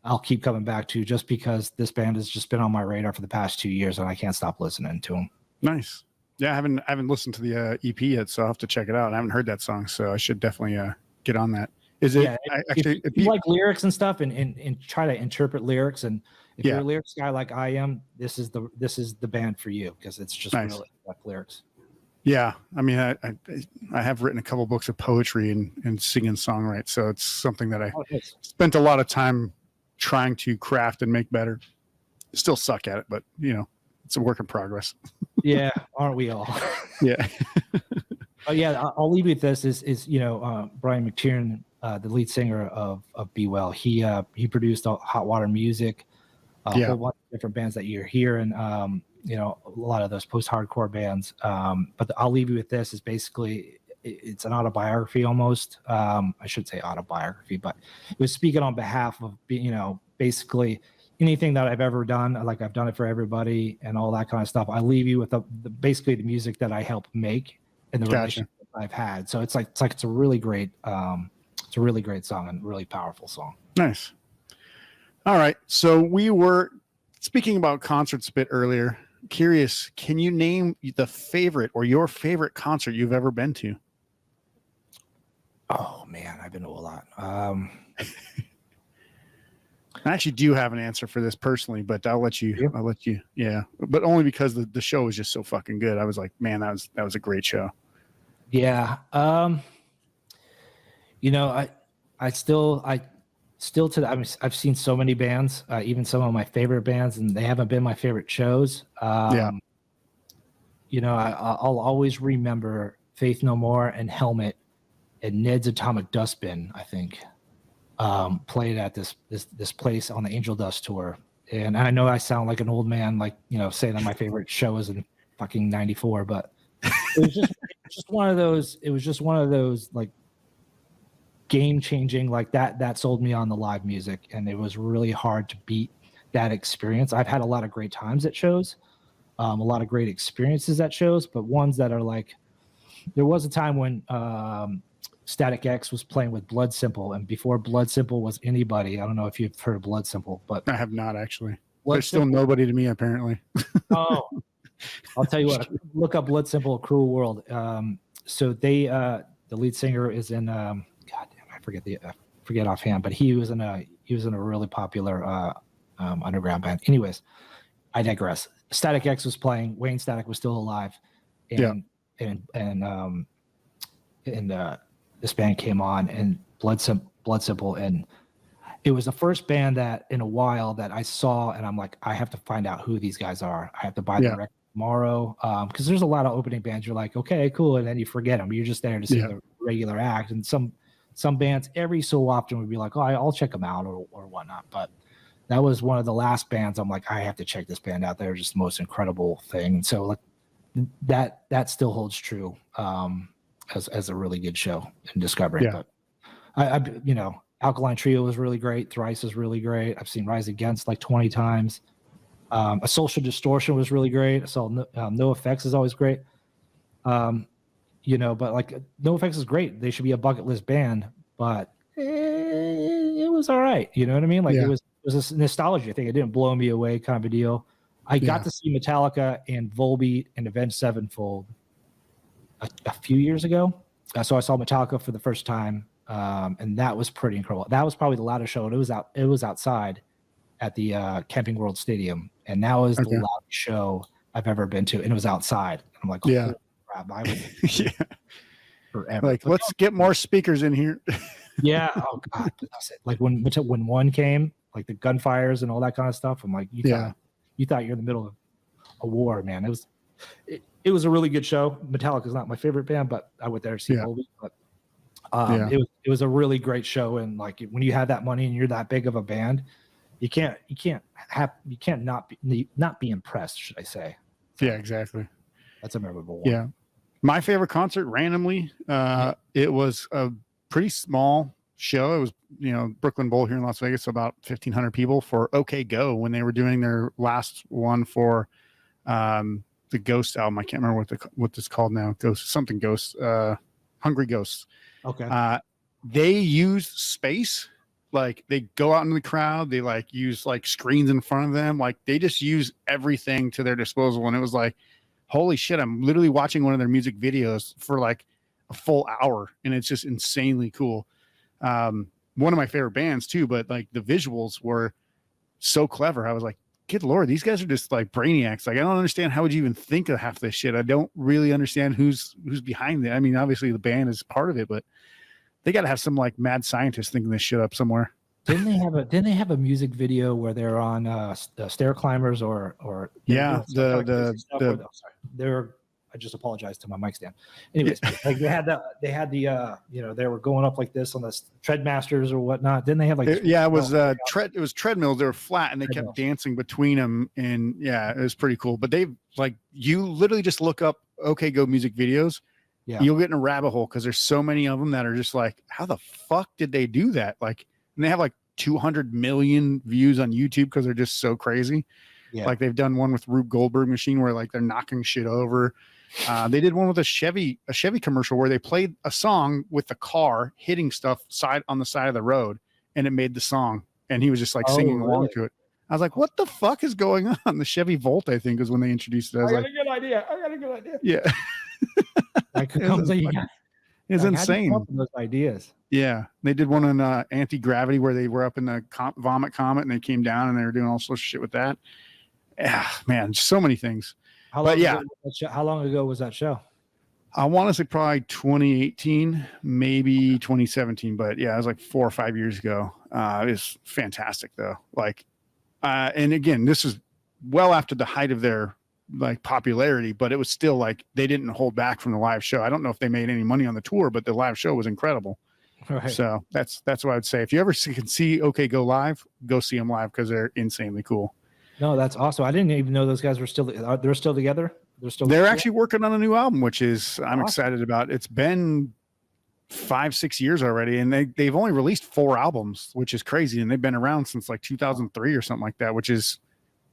I'll keep coming back to just because this band has just been on my radar for the past 2 years and I can't stop listening to them. Nice. Yeah, I haven't listened to the EP yet, so I'll have to check it out. I haven't heard that song, so I should definitely get on that. Is it if you like lyrics and stuff and try to interpret lyrics, and if you're a lyrics guy like I am, this is the band for you because it's just really like lyrics. Yeah, I mean, I have written a couple books of poetry and singing songwrite, so it's something that I spent a lot of time trying to craft and make better. Still suck at it, but it's a work in progress. Yeah, aren't we all? Yeah. I'll leave you with this. Is Brian McTiernan, the lead singer of Be Well. He produced Hot Water Music, a whole bunch of different bands that you're hearing. A lot of those post-hardcore bands. But I'll leave you with this. Is basically it's an autobiography almost. I should say autobiography, but it was speaking on behalf of basically anything that I've ever done. Like I've done it for everybody and all that kind of stuff. I leave you with basically the music that I helped make and the relationship I've had. So it's a really great song and really powerful song. Nice. All right. So we were speaking about concerts a bit earlier. Curious, can you name the favorite or your favorite concert you've ever been to? Oh man, I've been to a lot. I actually do have an answer for this personally, but I'll let you. Yeah, but only because the show was just so fucking good. I was like, man, that was a great show. Yeah. still to I've seen so many bands, even some of my favorite bands, and they haven't been my favorite shows. You know, I'll always remember Faith No More and Helmet and Ned's Atomic Dustbin, I think, played at this place on the Angel Dust tour. And I know I sound like an old man, like, you know, saying that my favorite show is in fucking '94, but it was just one of those. It was just one of those like game changing, like that sold me on the live music, and it was really hard to beat that experience. I've had a lot of great times at shows, a lot of great experiences at shows, but ones that are like, there was a time when Static X was playing with Bloodsimple, and before Bloodsimple was anybody, I don't know if you've heard of Bloodsimple, but I have not actually. There's still nobody to me apparently. Oh, I'll tell you what. Look up Bloodsimple, Cruel World. So they, the lead singer is in. God damn, I forget offhand, but he was in a really popular underground band. Anyways, I digress. Static X was playing. Wayne Static was still alive, and this band came on, and Bloodsimple, and it was the first band that in a while that I saw, and I'm like, I have to find out who these guys are. I have to buy the record tomorrow, because there's a lot of opening bands. You're like, okay, cool, and then you forget them. You're just there to see the regular act, and some bands every so often would be like, oh, I'll check them out or whatnot. But that was one of the last bands I'm like, I have to check this band out. They're just the most incredible thing. And so like that still holds true as a really good show in discovering. But I you know, Alkaline Trio was really great. Thrice is really great. I've seen Rise Against like 20 times. A Social Distortion was really great. I saw No Effects is always great. You know, but like No Effects is great. They should be a bucket list band, but it was all right. You know what I mean? Like it was a nostalgia thing. It didn't blow me away kind of a deal. I got to see Metallica and Volbeat and Avenged Sevenfold a few years ago. So I saw Metallica for the first time, and that was pretty incredible. That was probably the loudest show. And it was outside at the Camping World Stadium, and that was the loudest show I've ever been to, and it was outside. And I'm like, oh, crap, I was forever. Like, but let's get more speakers in here. Yeah. Oh God. Like when one came, like the gunfires and all that kind of stuff. I'm like, you thought you're in the middle of a war, man. It was a really good show. Metallica's not my favorite band, but I went there to see Volbeat. But it was a really great show. And like when you have that money and you're that big of a band, you can't not be impressed, should I say? So, yeah, exactly. That's a memorable one. Yeah, my favorite concert randomly. It was a pretty small show. It was, you know, Brooklyn Bowl here in Las Vegas, so about 1,500 people for OK Go when they were doing their last one for the Ghost album. I can't remember what this called now. Ghost. Hungry Ghosts. Okay. They use space. Like they go out in the crowd. They like use like screens in front of them. Like they just use everything to their disposal. And it was like, holy shit, I'm literally watching one of their music videos for like a full hour. And it's just insanely cool. One of my favorite bands too, but like the visuals were so clever. I was like, good Lord, these guys are just like brainiacs. Like, I don't understand. How would you even think of half this shit? I don't really understand who's behind it. I mean, obviously the band is part of it, but they got to have some like mad scientist thinking this shit up somewhere. Didn't they have a music video where they're on stair climbers or they're I just apologized to my mic stand. Anyways, like they had the you know, they were going up like this on the Treadmasters or whatnot. Didn't they have like it was treadmills. They were flat and they kept dancing between them, and yeah, it was pretty cool. But they like, you literally just look up OK Go music videos. Yeah, you'll get in a rabbit hole because there's so many of them that are just like, how the fuck did they do that? Like, and they have like 200 million views on YouTube because they're just so crazy. Yeah. Like they've done one with Rube Goldberg machine where like they're knocking shit over. They did one with a Chevy commercial where they played a song with the car hitting stuff on the side of the road, and it made the song. And he was just like singing along to it. I was like, what the fuck is going on? The Chevy Volt, I think, is when they introduced it. I got a good idea. Yeah. It's insane. Those ideas. Yeah, they did one on anti-gravity where they were up in the vomit comet and they came down and they were doing all sorts of shit with that. Yeah, man, so many things. How long ago was that show? I want to say probably 2018, maybe 2017, but yeah, it was like 4 or 5 years ago. is fantastic though. Like, and again, this is well after the height of their like popularity, but it was still like they didn't hold back from the live show. I don't know if they made any money on the tour, but the live show was incredible. Right. So that's what I'd say. If you ever can see OK Go live, go see them live because they're insanely cool. No, that's awesome. I didn't even know those guys were still. They're still together. They're actually working on a new album, which is I'm awesome. excited about. It's been 5-6 years already, and they've only released 4 albums, which is crazy. And they've been around since like 2003 or something like that, which is,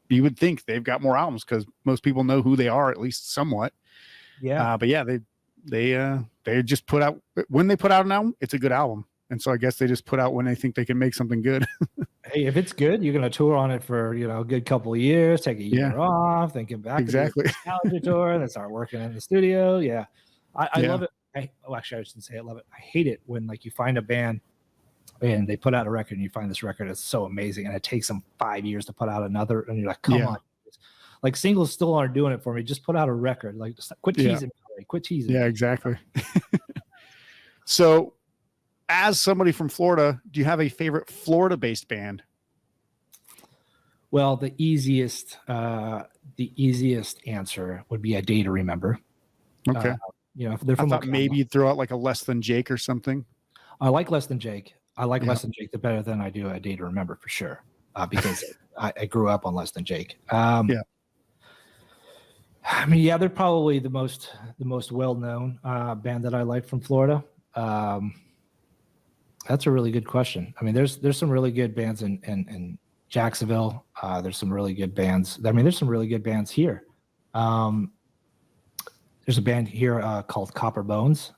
you would think they've got more albums because most people know who they are, at least somewhat. Yeah. But yeah, they just put out, when they put out an album, it's a good album. And so I guess they just put out when they think they can make something good. Hey, if it's good, you're going to tour on it for, a good couple of years, take a year off, then get back exactly to the nostalgia tour, and then start working in the studio. Yeah. I love it. Actually, I shouldn't say I love it. I hate it when like you find a band and they put out a record and you find this record is so amazing and it takes them 5 years to put out another, and you're like, come on. Like singles still aren't doing it for me. Just put out a record. Like, just quit teasing me. Quit teasing. Yeah, exactly. So, as somebody from Florida, do you have a favorite Florida-based band? Well, the easiest answer would be A Day to Remember. Okay. If they're from I thought maybe you'd throw out like a Less Than Jake or something. I like Less Than Jake. I like Less Than Jake the better than I do A Day to Remember for sure. Because I grew up on Less Than Jake. I mean, they're probably the most well-known band that I like from Florida. That's a really good question. I mean, there's some really good bands in Jacksonville. There's some really good bands. I mean, there's some really good bands here. There's a band here called Copper Bones.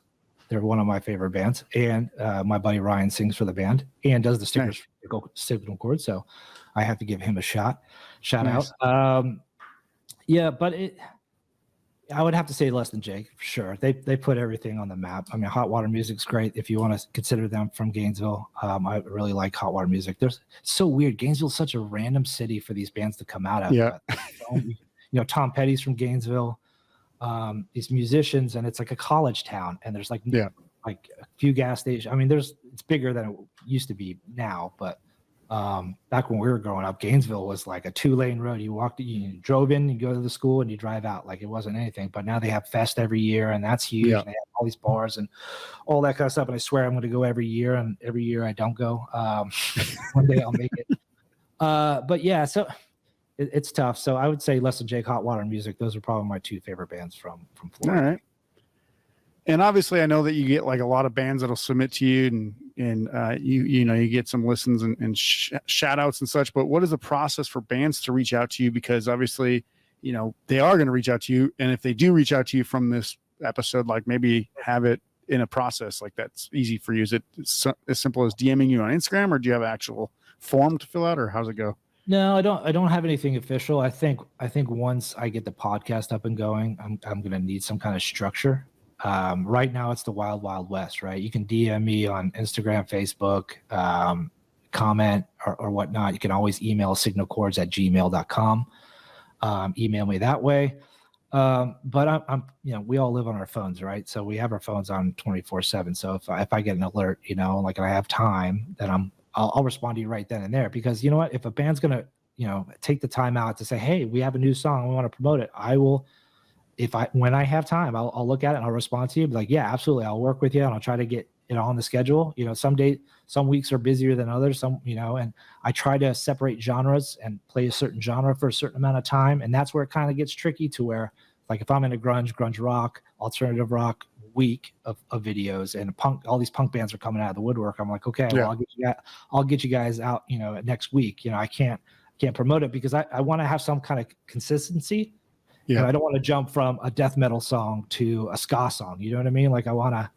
They're one of my favorite bands. And my buddy Ryan sings for the band and does the stickers for Signal Chords. So I have to give him a shout out. But I would have to say Less Than Jake for sure. They put everything on the map. I mean, Hot Water Music's great if you want to consider them from Gainesville. I really like Hot Water Music. It's so weird. Gainesville's such a random city for these bands to come out of. Yeah. Tom Petty's from Gainesville. These musicians, and it's like a college town, and there's like a few gas stations. I mean, it's bigger than it used to be now, but back when we were growing up, Gainesville was like a 2-lane road. You drove in, you go to the school, and you drive out like it wasn't anything. But now they have Fest every year, and that's huge. Yeah. They have all these bars and all that kind of stuff. And I swear I'm going to go every year, and every year I don't go. One day I'll make it. But yeah, so it's tough. So I would say Less Than Jake, Hot Water Music. Those are probably my 2 favorite bands from Florida. All right. And obviously, I know that you get like a lot of bands that'll submit to you, and you get some listens and shout outs and such. But what is the process for bands to reach out to you? Because obviously, they are going to reach out to you, and if they do reach out to you from this episode, like maybe have it in a process like that's easy for you. Is it as simple as DMing you on Instagram, or do you have an actual form to fill out, or how's it go? No, I don't have anything official. I think once I get the podcast up and going, I'm going to need some kind of structure. Right now it's the wild west, right? You can DM me on Instagram, Facebook, comment or whatnot. You can always email signalchords@gmail.com. Email me that way. But I'm we all live on our phones, right? So we have our phones on 24/7. So if I get an alert, like I have time, then I'll respond to you right then and there, because you know what? If a band's going to, take the time out to say, hey, we have a new song, we want to promote it, I will. When I have time, I'll look at it and I'll respond to you. Be like, yeah, absolutely. I'll work with you and I'll try to get it on the schedule. Some weeks are busier than others, and I try to separate genres and play a certain genre for a certain amount of time. And that's where it kind of gets tricky, to where like if I'm in a grunge rock, alternative rock week of videos, and all these punk bands are coming out of the woodwork, I'm like, okay, well, I'll get you guys out, next week. I can't promote it because I want to have some kind of consistency. Yeah, I don't want to jump from a death metal song to a ska song. You know what I mean? Like I want to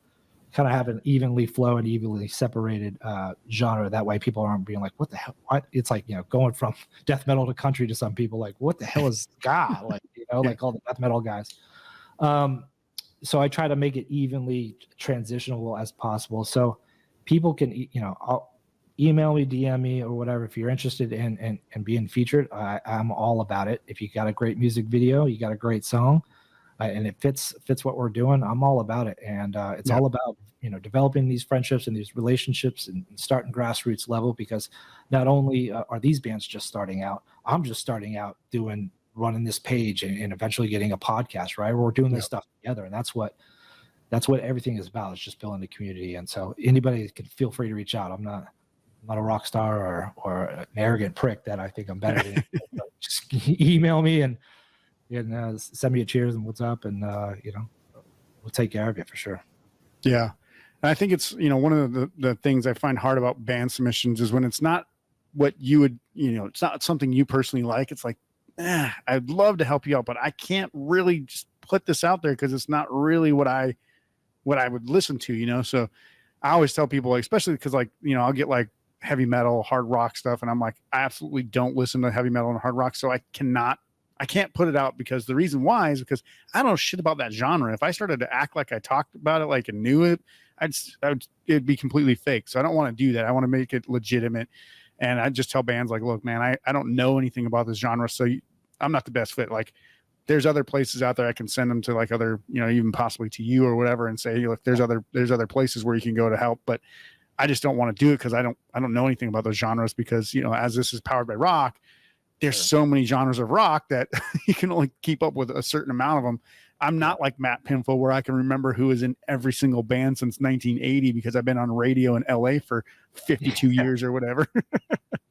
kind of have an evenly flow and evenly separated genre. That way people aren't being like, what the hell? What? It's like, going from death metal to country to some people like, what the hell is ska? Like, like all the death metal guys. So I try to make it evenly transitional as possible. So people can, I'll email me, DM me, or whatever. If you're interested in being featured, I'm all about it. If you got a great music video, you got a great song, and it fits what we're doing, I'm all about it. And it's all about, developing these friendships and these relationships and starting grassroots level, because not only are these bands just starting out, I'm just starting out running this page and eventually getting a podcast, right? We're doing this stuff together. And that's what everything is about. It's just building a community. And so anybody can feel free to reach out. I'm not a rock star or an arrogant prick that I think I'm better than. Just email me and send me a cheers and what's up, and we'll take care of you for sure. Yeah. And I think it's, one of the things I find hard about band submissions is when it's not what you would, it's not something you personally like. It's like, I'd love to help you out, but I can't really just put this out there because it's not really what I would listen to, So I always tell people, especially because I'll get like heavy metal, hard rock stuff. And I'm like, I absolutely don't listen to heavy metal and hard rock. So I can't put it out, because the reason why is because I don't know shit about that genre. If I started to act like I talked about it, and knew it, it'd be completely fake. So I don't want to do that. I want to make it legitimate. And I just tell bands like, look, man, I don't know anything about this genre. So I'm not the best fit. Like, there's other places out there I can send them to, like other, even possibly to you or whatever, and say, look, there's other places where you can go to help. But I just don't want to do it because I don't know anything about those genres, because, as this is powered by rock, there's so many genres of rock that you can only keep up with a certain amount of them. I'm not like Matt Pinfield, where I can remember who is in every single band since 1980 because I've been on radio in LA for 52 years or whatever.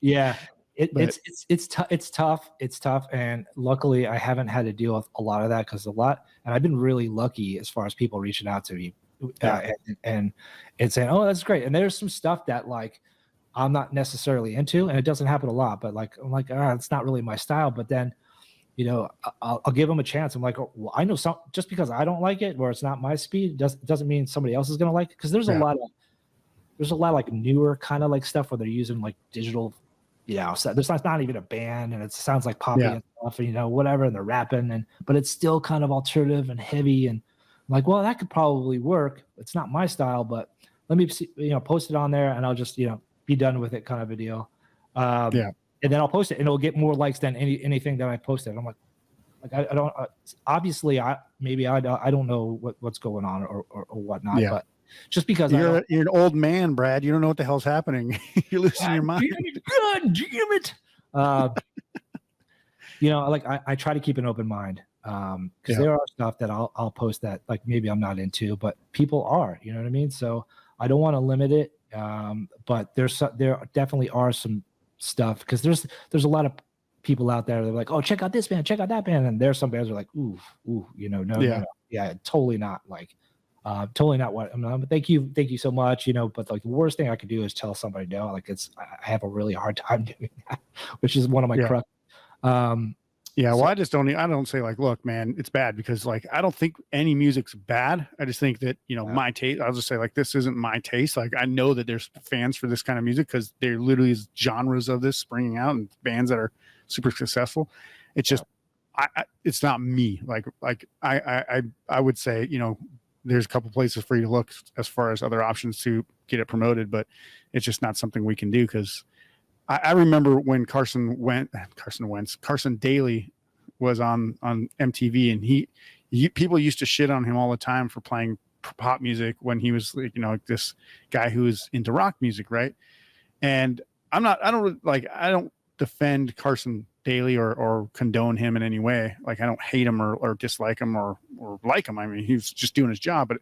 Yeah. It's tough. It's tough. And luckily I haven't had to deal with a lot of that, and I've been really lucky as far as people reaching out to me and saying, oh, that's great. And there's some stuff that I'm not necessarily into, and it doesn't happen a lot, but I'm like, it's not really my style. But then, I'll give them a chance. I'm like, oh, well, I know some, just because I don't like it or it's not my speed doesn't mean somebody else is going to like it. Cause there's a lot of newer kind of stuff where they're using digital, so there's not even a band, and it sounds like poppy and stuff, and whatever. And they're rapping but it's still kind of alternative and heavy. And I'm like, well, that could probably work. It's not my style, but let me see, post it on there, and I'll just, be done with it, kind of a deal. And then I'll post it, and it'll get more likes than anything that I posted. I'm like I don't obviously I don't know what's going on or whatnot, but just because you're an old man, Brad, you don't know what the hell's happening. You're losing your mind. God damn it. I try to keep an open mind, because there are stuff that I'll post that maybe I'm not into, but people are, you know what I mean? So I don't want to limit it. But there definitely are some stuff, because there's a lot of people out there that are like, oh, check out this band, check out that band, and there's some bands that are like, ooh, no, totally not totally not what I'm not. But thank you so much, but the worst thing I could do is tell somebody no. I have a really hard time doing that, which is one of my crux. Well, I don't say look, man, it's bad, because I don't think any music's bad. I just think that, my taste, I'll just say this isn't my taste. I know that there's fans for this kind of music, because there literally is genres of this springing out and bands that are super successful. It's just, it's not me. I would say, there's a couple places for you to look as far as other options to get it promoted, but it's just not something we can do, because I remember when Carson Daly was on MTV, and people used to shit on him all the time for playing pop music when he was this guy who was into rock music, right? And I don't defend Carson Daly or condone him in any way. I don't hate him or dislike him or like him. I mean, he's just doing his job. But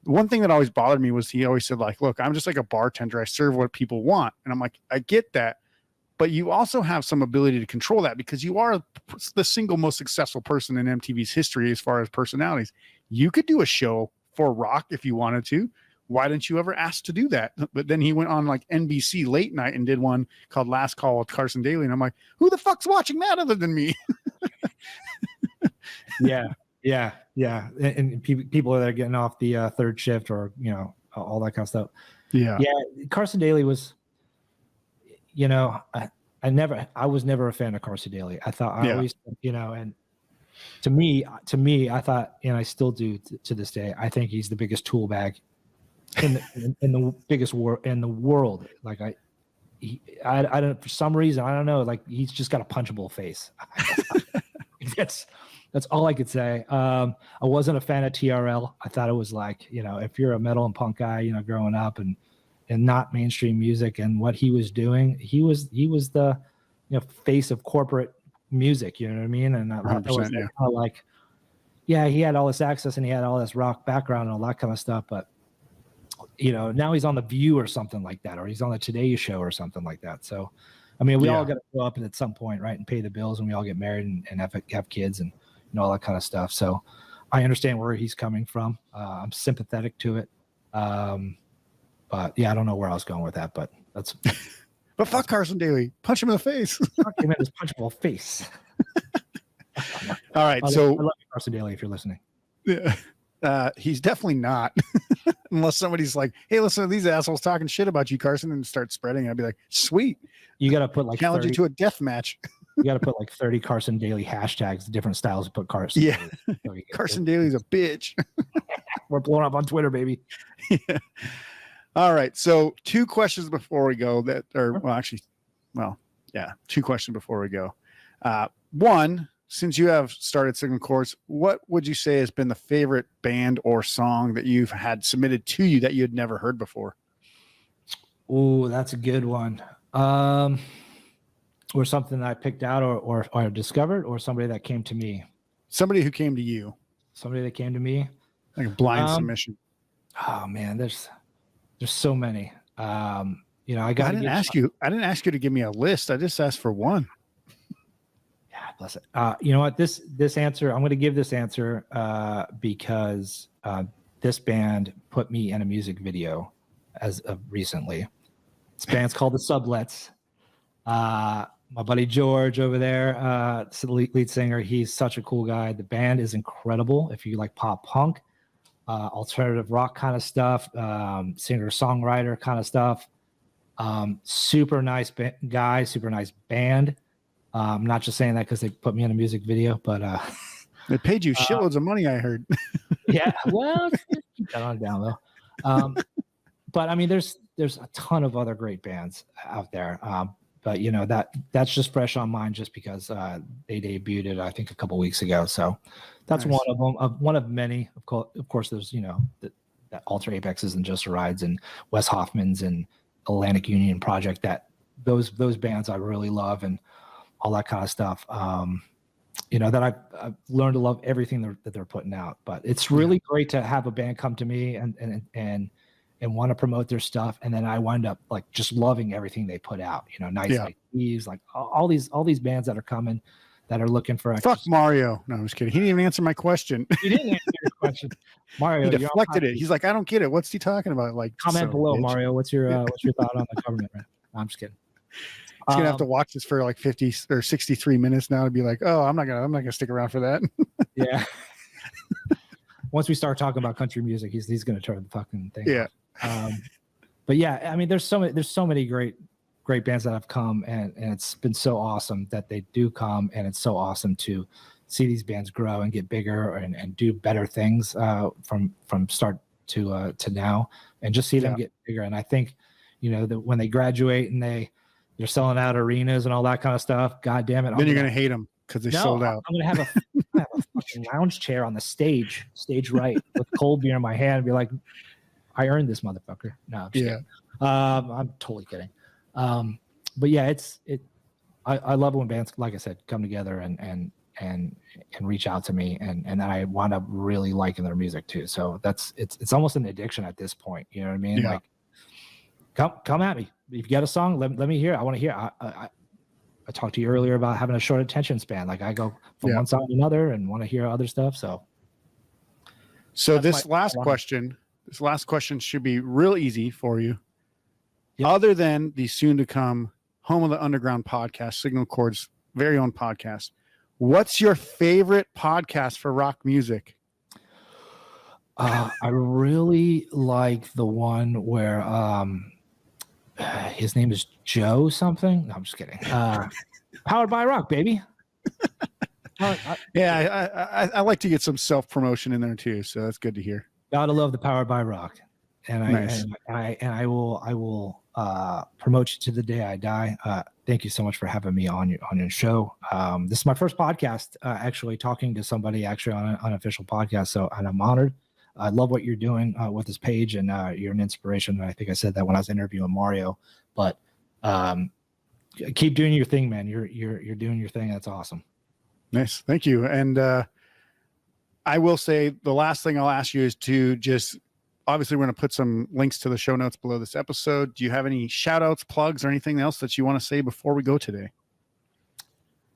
one thing that always bothered me was he always said look, I'm just like a bartender. I serve what people want. And I'm like, I get that, but you also have some ability to control that, because you are the single most successful person in MTV's history as far as personalities. You could do a show for rock if you wanted to. Why didn't you ever ask to do that? But then he went on NBC late night and did one called Last Call with Carson Daly. And I'm like, who the fuck's watching that other than me? Yeah. And people that are getting off the third shift, or, all that kind of stuff. Yeah. Carson Daly was, I was never a fan of Carson Daly. I thought I always, and to me, I thought, and I still do to this day, I think he's the biggest tool bag in the biggest war in the world. I don't, for some reason, I don't know, he's just got a punchable face. That's all I could say. I wasn't a fan of TRL. I thought it was like, if you're a metal and punk guy, growing up and not mainstream music, and what he was doing, he was the face of corporate music. You know what I mean? And I was like, yeah, he had all this access and he had all this rock background and all that kind of stuff, but now he's on The View or something like that, or he's on the Today Show or something like that. So, I mean, we all got to grow up at some point, right, and pay the bills, and we all get married and have kids and all that kind of stuff. So, I understand where he's coming from. I'm sympathetic to it. But yeah, I don't know where I was going with that, but that's. But fuck Carson Daly, punch him in the face. Fuck him in his punchable face. All right, I love you, Carson Daly, if you're listening. Yeah. He's definitely not, unless somebody's like, "Hey, listen to these assholes talking shit about you, Carson," and start spreading. I'd be like, "Sweet." You got to put like challenge you to a death match. You got to put like 30 Carson Daly hashtags, different styles to put Carson. Yeah, Carson Daly's a bitch. We're blowing up on Twitter, baby. Yeah. All right, so two questions before we go. Two questions before we go. One. Since you have started Signal Chords, what would you say has been the favorite band or song that you've had submitted to you that you had never heard before? Oh, that's a good one. Or something that I picked out or discovered, or somebody that came to me. Somebody who came to you. Somebody that came to me. Like a blind submission. Oh man, there's so many. I didn't ask you to give me a list. I just asked for one. Bless it. You know what? This answer, I'm going to give this answer because this band put me in a music video as of recently. This band's called the Sublets. My buddy George over there, lead singer, he's such a cool guy. The band is incredible. If you like pop punk, alternative rock kind of stuff, singer-songwriter kind of stuff. Super nice guy, super nice band. I'm not just saying that because they put me in a music video, but they paid you shitloads of money, I heard. Yeah, well, keep that on down though. But I mean, there's a ton of other great bands out there. But that's just fresh on mine just because they debuted it, I think, a couple weeks ago. So that's nice. One of them, one of many. Of course, there's that Alter Apexes and Just Rides and Wes Hoffman's and Atlantic Union Project. That those bands I really love and all that kind of stuff. That I've learned to love everything that they're putting out. But it's really great to have a band come to me and want to promote their stuff, and then I wind up like just loving everything they put out. Nights Like Thieves, like all these bands that are coming that are looking for fuck Mario. No, I'm just kidding. He didn't even answer my question. He didn't answer your question, Mario. He deflected it. He's like, I don't get it. What's he talking about? Like, comment below, bitch. Mario. What's your thought on the government? Right? No, I'm just kidding. He's gonna have to watch this for like 50 or 63 minutes now to be like, oh, I'm not gonna stick around for that. Yeah. Once we start talking about country music, he's gonna turn the fucking thing. Yeah. But yeah, I mean, there's so many great bands that have come, and it's been so awesome that they do come, and it's so awesome to see these bands grow and get bigger and do better things from start to now, and just see them get bigger. And I think that when they graduate and they're selling out arenas and all that kind of stuff. God damn it! Then you're gonna hate them because they sold out. I'm gonna have a fucking lounge chair on the stage right, with cold beer in my hand, and be like, "I earned this, motherfucker." No, I'm just kidding. I'm totally kidding. But yeah, I love when bands, like I said, come together and reach out to me, and then I wind up really liking their music too. So it's almost an addiction at this point. You know what I mean? Yeah. Like, come at me. If you got a song, let me hear it. I want to hear it. I talked to you earlier about having a short attention span. Like I go from one song to another and want to hear other stuff. So this last question should be real easy for you. Yep. Other than the soon to come Home of the Underground podcast, Signal Chords' very own podcast, what's your favorite podcast for rock music? I really like the one where his name is Joe something. No, I'm just kidding. Powered by Rock, baby. I like to get some self-promotion in there too, so that's good to hear. Gotta love the Powered by Rock, and nice. I will promote you to the day I die. thank you so much for having me on your show. This is my first podcast, actually talking to somebody actually on an unofficial podcast. So, and I'm honored. I love what you're doing with this page, and you're an inspiration. I think I said that when I was interviewing Mario, but keep doing your thing, man. You're doing your thing. That's awesome. Nice. Thank you. And I will say the last thing I'll ask you is to just, obviously we're going to put some links to the show notes below this episode. Do you have any shout outs, plugs, or anything else that you want to say before we go today?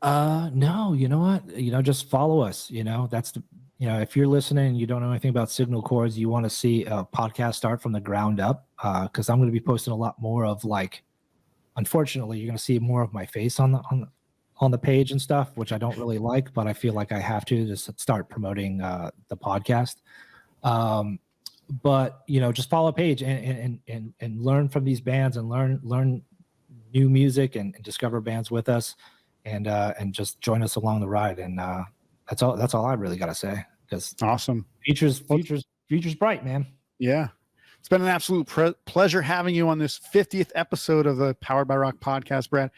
No, you know what? Just follow us. That's the, if you're listening and you don't know anything about Signal Chords, you want to see a podcast start from the ground up. Cause I'm going to be posting a lot more of unfortunately, you're going to see more of my face on the page and stuff, which I don't really like, but I feel like I have to just start promoting the podcast. But just follow a page and learn from these bands and learn new music and discover bands with us, and just join us along the ride. And that's all I really got to say. Because awesome. Future's bright, man. Yeah. It's been an absolute pleasure having you on this 50th episode of the Powered by Rock podcast, Brad.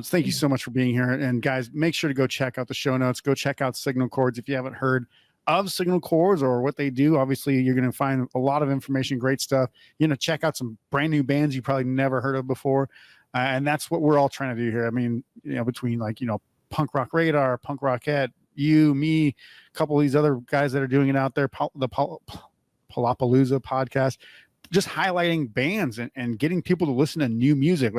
Thank you so much for being here. And guys, make sure to go check out the show notes. Go check out Signal Chords if you haven't heard of Signal Chords or what they do. Obviously, you're going to find a lot of information, great stuff. Check out some brand new bands you probably never heard of before. And that's what we're all trying to do here. I mean, between Punk Rock Radar, Punk Rockette, you, me, a couple of these other guys that are doing it out there, the Palapalooza podcast, just highlighting bands and getting people to listen to new music.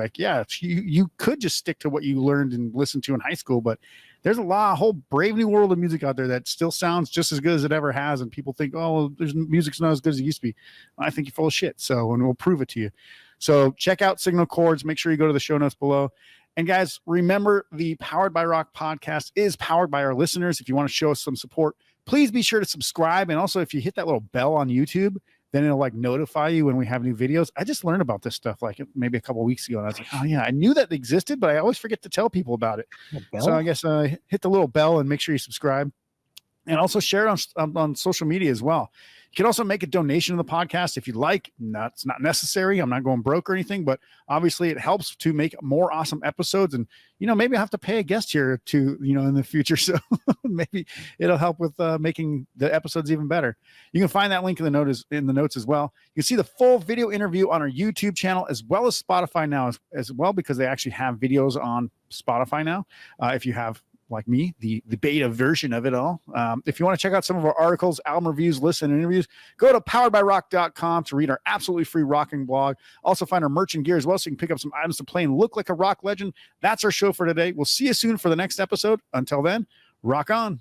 You could just stick to what you learned and listened to in high school, but there's a whole brave new world of music out there that still sounds just as good as it ever has. And people think, oh, music's not as good as it used to be. I think you're full of shit. And we'll prove it to you. So check out Signal Chords. Make sure you go to the show notes below. And guys, remember, the Powered by Rock podcast is powered by our listeners. If you want to show us some support, please be sure to subscribe. And also, if you hit that little bell on YouTube, then it'll notify you when we have new videos. I just learned about this stuff maybe a couple of weeks ago. And I was like, oh yeah, I knew that existed, but I always forget to tell people about it. So I guess hit the little bell and make sure you subscribe. And also share it on social media as well. You can also make a donation to the podcast if you'd like. It's not necessary. I'm not going broke or anything, but obviously it helps to make more awesome episodes. And, maybe I'll have to pay a guest here in the future. So maybe it'll help with making the episodes even better. You can find that link in the notes as well. You can see the full video interview on our YouTube channel as well as Spotify now as well, because they actually have videos on Spotify now. If you have, like me, the beta version of it all. If you want to check out some of our articles, album reviews, lists, and interviews, go to poweredbyrock.com to read our absolutely free rocking blog. Also find our merch and gear as well, so you can pick up some items to play and look like a rock legend. That's our show for today. We'll see you soon for the next episode. Until then, rock on.